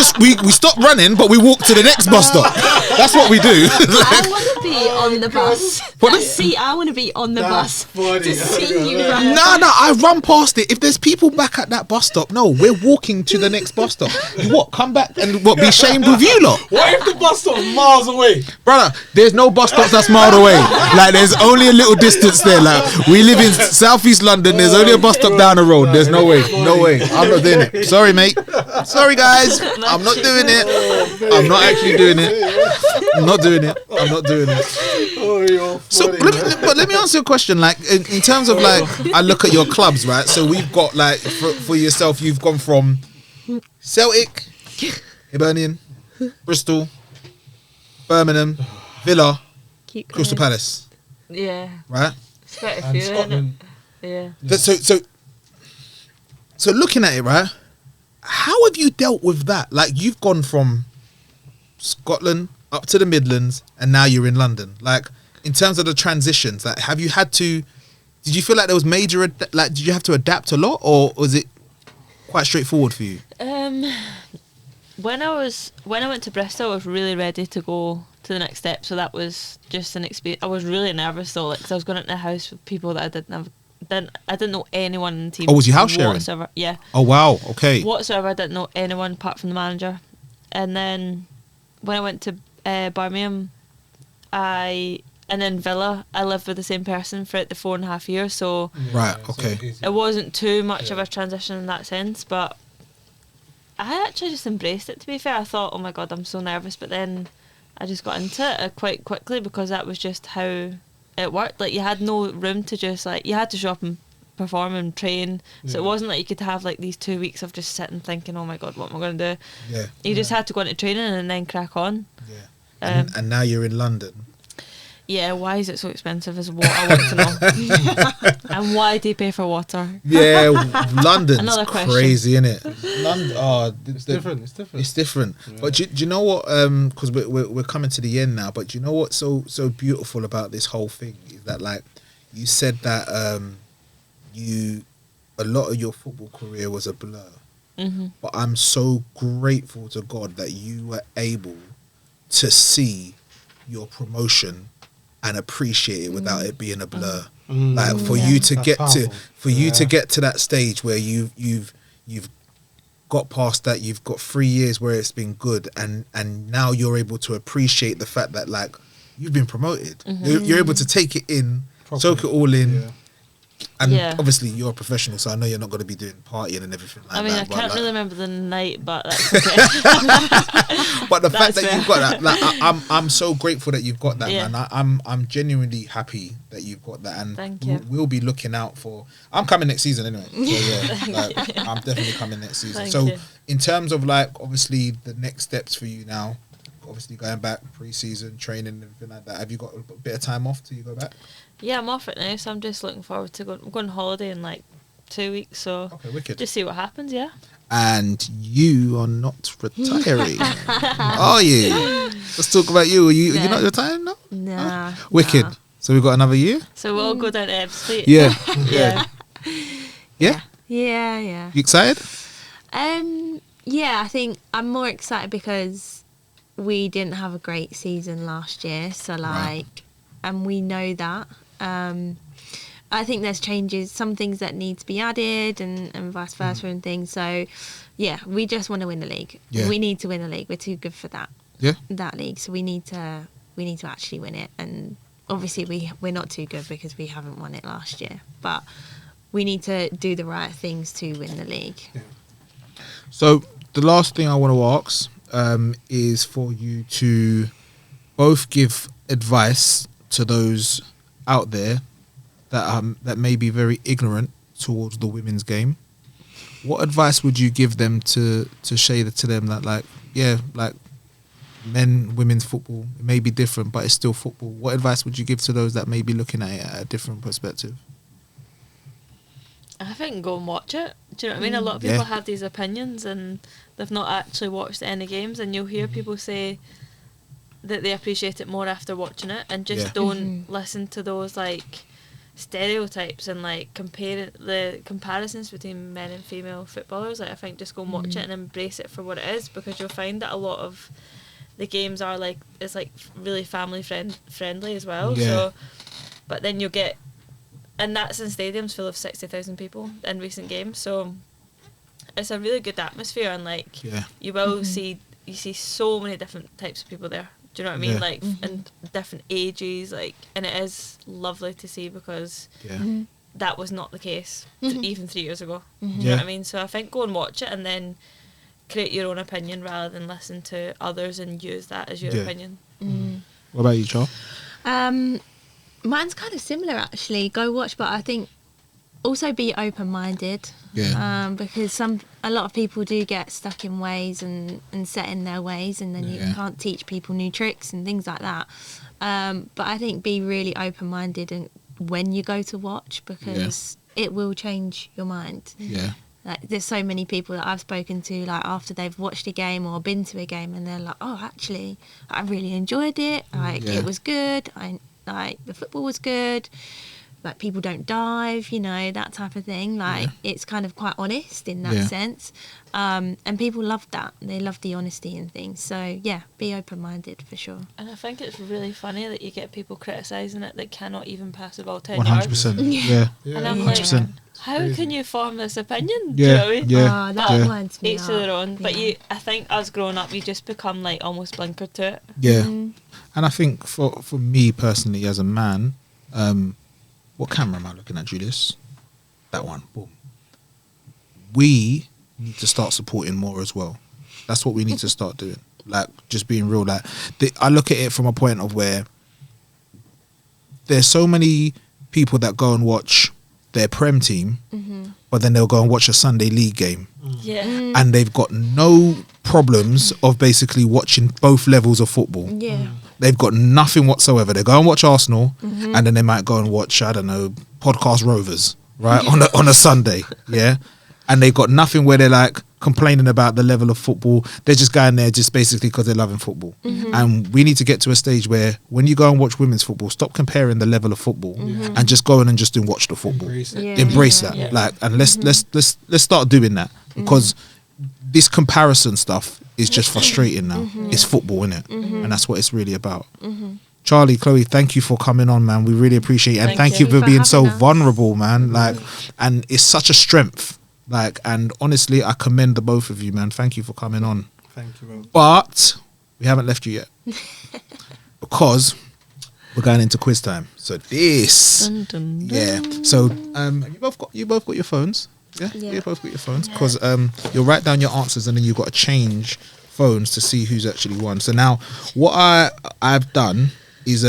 stop running, but we walk to the next bus stop. That's what we do. I want to be on the bus. What? See, I want to be on the That's bus funny. to see you run. No, I run past it. If there's people back at that bus stop, no, we're walking to the next bus stop. You what? Come back and what? Be shamed with you lot, What if the bus stop's miles away? brother? There's no bus stops that's miles away. Like there's only a little distance there. Like we live in southeast London. There's only a bus stop down the road. There's no way. I'm not doing it. Sorry, mate. Sorry, guys. I'm not doing it. I'm not actually doing it. I'm not doing it. Oh, you're So, funny, man. let me answer your question. Like, in terms of like, I look at your clubs, right? So we've got like, for yourself, you've gone from Celtic, Hibernian, Bristol, Birmingham, Villa, Keep Crystal going. Palace, Yeah, right? it's quite a And few, isn't Scotland. it? Yeah. So looking at it, right? How have you dealt with that? Like, you've gone from Scotland up to the Midlands, and now you're in London. Like, in terms of the transitions, like, have you had to? Did you feel like there was major? Like, did you have to adapt a lot, or was it quite straightforward for you? When I went to Bristol, I was really ready to go to the next step. So that was just an experience. I was really nervous though, like, 'cause I was going into a house with people that I didn't know anyone in the team. Oh, was you house sharing? whatsoever. Yeah. Oh wow, okay. Whatsoever, I didn't know anyone apart from the manager. And then when I went to Birmingham, and then Villa, I lived with the same person throughout the 4.5 years. So Right, so okay. easy. it wasn't too much of a transition in that sense, but I actually just embraced it, to be fair. I thought, oh my God, I'm so nervous, but then I just got into it quite quickly because that was just how it worked. Like, you had no room to just, like, you had to show up and perform and train. So it wasn't like you could have, like, these 2 weeks of just sitting thinking, oh my God, what am I going to do? Yeah. You just had to go into training and then crack on. Yeah. And now you're in London. Yeah, why is it so expensive is what I want to know. And why do you pay for water? Yeah, London's Another question. crazy, isn't it? London, It's different. It's different. It's different. Yeah. But do you know what? Because we're coming to the end now. But do you know what's so beautiful about this whole thing is that, like, you said that a lot of your football career was a blur. Mm-hmm. But I'm so grateful to God that you were able to see your promotion and appreciate it without it being a blur. Like, for you to That's get powerful. to get to that stage where you've got past that, you've got 3 years where it's been good, and now you're able to appreciate the fact that, like, you've been promoted. You're able to take it in, soak it all in. Yeah. And Yeah. obviously you're a professional, so I know you're not going to be doing partying and everything like that. I mean, I but, can't like, really remember the night, but that's okay. But the fact That's that you've got that, like, I'm so grateful that you've got that, Yeah. man. I'm genuinely happy that you've got that, and Thank you. we'll be looking out for. I'm coming next season anyway. So yeah, like, I'm definitely coming next season. Thank So you. in terms of, like, obviously the next steps for you now, obviously going back pre-season training and everything like that. Have you got a bit of time off till you go back? Yeah, I'm off it now, so I'm just looking forward to going. I'm going on holiday in like 2 weeks, so Okay, wicked. just see what happens. Yeah. And you are not retiring, are you? Let's talk about you. Are you No. not retiring? No. Nah. Wicked. nah. So we've got another year. So we'll all go down to ebbsfleet. Yeah. Yeah. Yeah. Yeah, yeah. You excited? Yeah, I think I'm more excited because we didn't have a great season last year, so like, and we know that. I think there's changes, some things that need to be added, and vice versa and things. So, yeah, we just want to win the league. Yeah. We need to win the league. We're too good for that. Yeah. That league. So we need to actually win it. And obviously we're not too good because we haven't won it last year. But we need to do the right things to win the league. So the last thing I want to ask is for you to both give advice to those out there that may be very ignorant towards the women's game. What advice would you give them to say that to them that, like, yeah, like, women's football, it may be different, but it's still football? What advice would you give to those that may be looking at it at a different perspective? I think go and watch it. Do you know what I mean? A lot of people have these opinions and they've not actually watched any games, and you'll hear people say that they appreciate it more after watching it, and just don't listen to those, like, stereotypes and, like, the comparisons between men and female footballers. Like, I think just go and watch it and embrace it for what it is, because you'll find that a lot of the games are, like, it's like really family friendly as well. Yeah. So, but then you'll get, and that's in stadiums full of 60,000 people in recent games, so it's a really good atmosphere, and, like, you will see so many different types of people there. Do you know what I mean? Yeah. Like, and different ages, like, and it is lovely to see, because that was not the case even 3 years ago. Do you know what I mean? So I think go and watch it and then create your own opinion rather than listen to others and use that as your opinion. What about you, Charles? Mine's kind of similar, actually. Go watch, but I think also be open-minded. Yeah. Because a lot of people do get stuck in ways and set in their ways, and then you can't teach people new tricks and things like that. But I think be really open-minded and when you go to watch, because it will change your mind. Yeah. Like, there's so many people that I've spoken to, like, after they've watched a game or been to a game, and they're like, oh, actually, I really enjoyed it. Like, it was good. Like, the football was good. Like, people don't dive, you know, that type of thing. Like, it's kind of quite honest in that sense. And people love that. They love the honesty and things. So, yeah, be open-minded for sure. And I think it's really funny that you get people criticising it that cannot even pass the ball 10 yards. 100%. Yeah. And I'm 100%. like, how can you form this opinion? Do you know what I mean? Yeah. That reminds me Each to their own. But I think us growing up, you just become, like, almost blinkered to it. Yeah. And I think for me personally as a man, what camera am I looking at, Julius? That one. Boom. We need to start supporting more as well. That's what we need to start doing. Like, just being real. Like, I look at it from a point of where there's so many people that go and watch their Prem team, but then they'll go and watch a Sunday League game. Yeah. And they've got no problems of basically watching both levels of football. Yeah. They've got nothing whatsoever. They go and watch Arsenal, and then they might go and watch, I don't know, Podcast Rovers, right, on a Sunday, yeah? And they've got nothing where they're like complaining about the level of football. They're just going there just basically because they're loving football. And we need to get to a stage where when you go and watch women's football, stop comparing the level of football and just go in and just watch the football. Embrace it. Yeah. Embrace that. Yeah. Like, and let's start doing that, because this comparison stuff is just frustrating now. It's football, innit? And that's what it's really about. Charlie, Chloe, thank you for coming on, man. We really appreciate it. And Thank thank you you for for being so having us. vulnerable, man. Like, and it's such a strength. Like, and honestly, I commend the both of you, man. Thank you for coming on. Thank you, bro. But we haven't left you yet, because we're going into quiz time. So this, Dun, dun, dun. yeah. So you both got your phones, yeah. Yeah. You both got your phones, because you'll write down your answers and then you've got to change phones to see who's actually won. So now, what I've done is,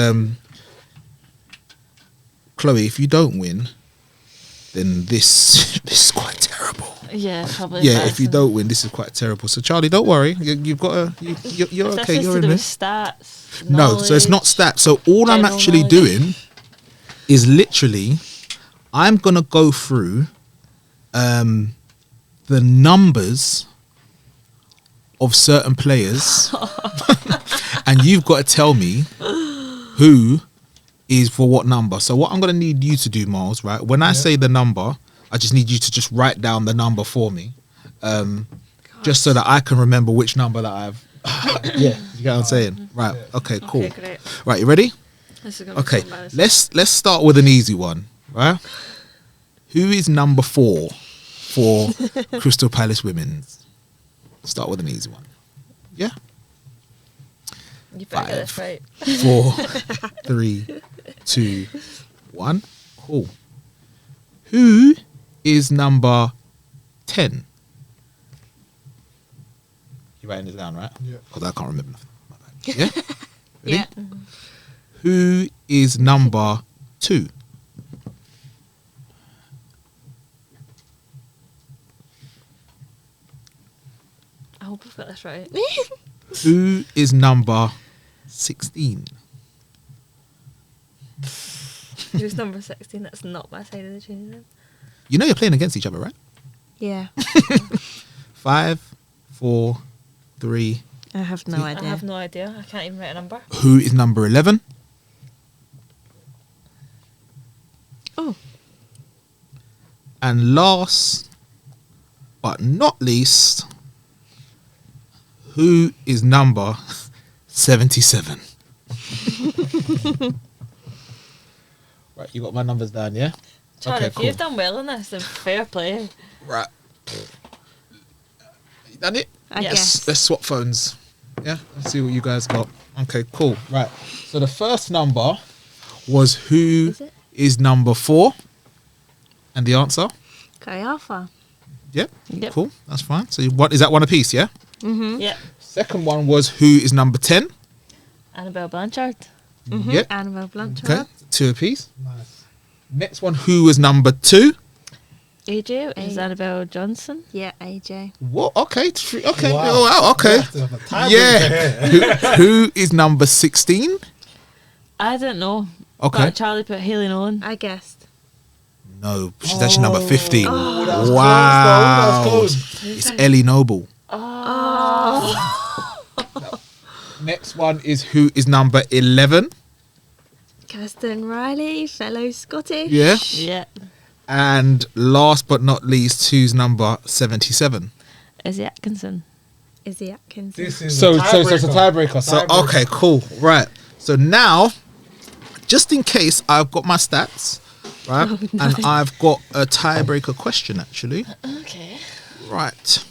Chloe, if you don't win, then this is quite terrible. Yeah, probably. Yeah, best. if you don't win, this is quite terrible. So Charlie, don't worry, you've got a you're This okay. is You're to in do there. with stats. No, so it's not knowledge. stats. So all I'm general actually knowledge. doing is literally, I'm gonna go through the numbers of certain players, and you've got to tell me who is for what number. So what I'm gonna need you to do, Miles, right? When I say the number, I just need you to just write down the number for me, just so that I can remember which number that I've. Yeah, you get what I'm saying, right? Okay, cool. Okay, great. Right, you ready? This is gonna Okay, be so embarrassing. let's start with an easy one, right? Who is number 4 for Crystal Palace Women's? Start with an easy one. Yeah. You better get this 5, right. 4, 3, 2, 1. Cool. Who is number 10? You're writing this down, right? Yeah. Because I can't remember nothing. My bad. Yeah? Ready? Yeah. Who is number 2? I hope I've got this right. Who is number 16? Who's number 16? That's not my side of the chain then. You know you're playing against each other, right? Yeah. 5, 4, 3. I have no I idea. have no idea. I can't even write a number. Who is number 11? Oh, And last but not least, who is number 77? Right, you got my numbers down, yeah? Charlie, Okay, if cool. you've done well in this, then fair play. Right. You done it? I Yes. guess. Let's swap phones. Yeah, let's see what you guys got. Okay, cool. Right. So the first number was who Is it? is number 4? And the answer? Kayafa. Yep. Yep. Cool. That's fine. So what is that one apiece, yeah? Mm-hmm. Yep. Second one was who is number 10? Annabelle Blanchard. Mm-hmm. Yep. Annabelle Blanchard. Okay. 2 apiece. Nice. Next one, who was number 2? AJ is A- Annabelle Johnson. Yeah, AJ. What? Okay. Okay. Wow. Oh, wow. Okay. We have to have a tiebreaker Yeah. here. Who is number 16? I don't know. Okay. But Charlie put Hayley Nolan. I guessed. No, she's actually number 15. Oh, that was Wow. close, though. That was close. It's Ellie Noble. Oh. Next one is who is number 11? Kirsten Riley, fellow Scottish. Yeah. Yeah. And last but not least, who's number 77? Izzy Atkinson. Izzy Atkinson. This is So a tiebreaker. it's a tiebreaker. So Tiebreaker. okay, cool. Right. So now, just in case, I've got my stats, right, and I've got a tiebreaker question actually. Okay. Right.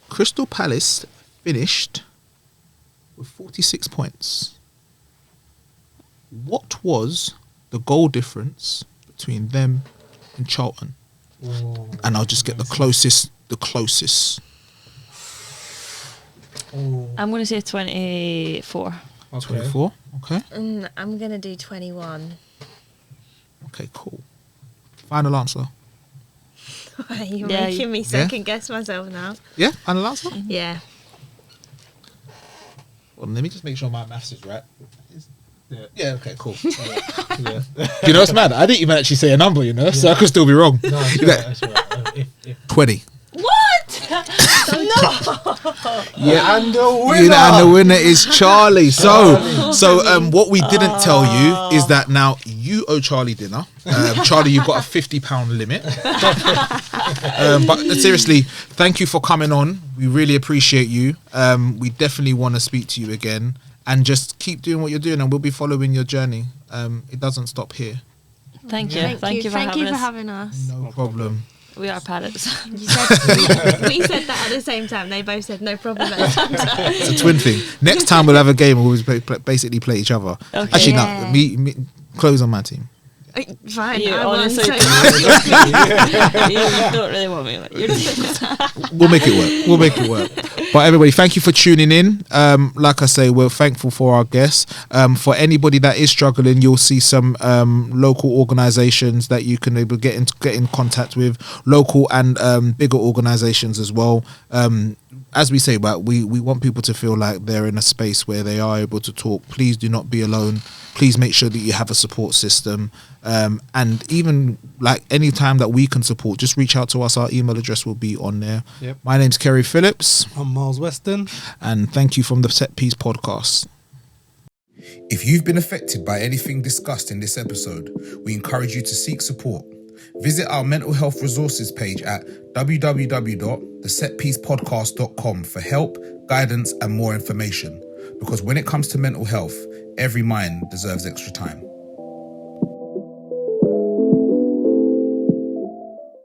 Crystal Palace finished with 46 points. What was the goal difference between them and Charlton. Ooh. And I'll just get the closest. Ooh. I'm going to say 24. Okay. 24. Okay. I'm going to do 21. Okay, cool. Final answer. You're Yeah, making me second guess myself now. Yeah, final answer? Yeah. Well, let me just make sure my maths is right. Yeah, okay, cool. Yeah. Do you know what's mad? I didn't even actually say a number, so I could still be wrong. No, it's right. If 20. What? Yeah, and the winner. Yeah, and the winner is Charlie. So what we didn't tell you is that now you owe Charlie dinner. Charlie, you've got a £50 limit. But seriously, thank you for coming on. We really appreciate you. We definitely want to speak to you again, and just keep doing what you're doing, and we'll be following your journey. It doesn't stop here. Thank you. Thank you for having us. No problem. We are parrots. We said that at the same time. They both said no problem at the same time. It's a twin thing. Next time we'll have a game and we'll basically play each other. Okay. Actually, Yeah. no. Me, close on my team. Fine. You I won, honestly so- you don't really want me. Like, you're We'll make it work. But everybody, thank you for tuning in. Like I say, we're thankful for our guests. For anybody that is struggling, you'll see some local organisations that you can able get in contact with, local and bigger organisations as well. As we say, but we want people to feel like they're in a space where they are able to talk. Please do not be alone. Please make sure that you have a support system. And even like any time that we can support, just reach out to us. Our email address will be on there. Yep. My name's Kerry Phillips. I'm Miles Weston. And thank you from the Set Piece Podcast. If you've been affected by anything discussed in this episode, we encourage you to seek support. Visit our mental health resources page at www.thesetpiecepodcast.com for help, guidance, and more information. Because when it comes to mental health, every mind deserves extra time.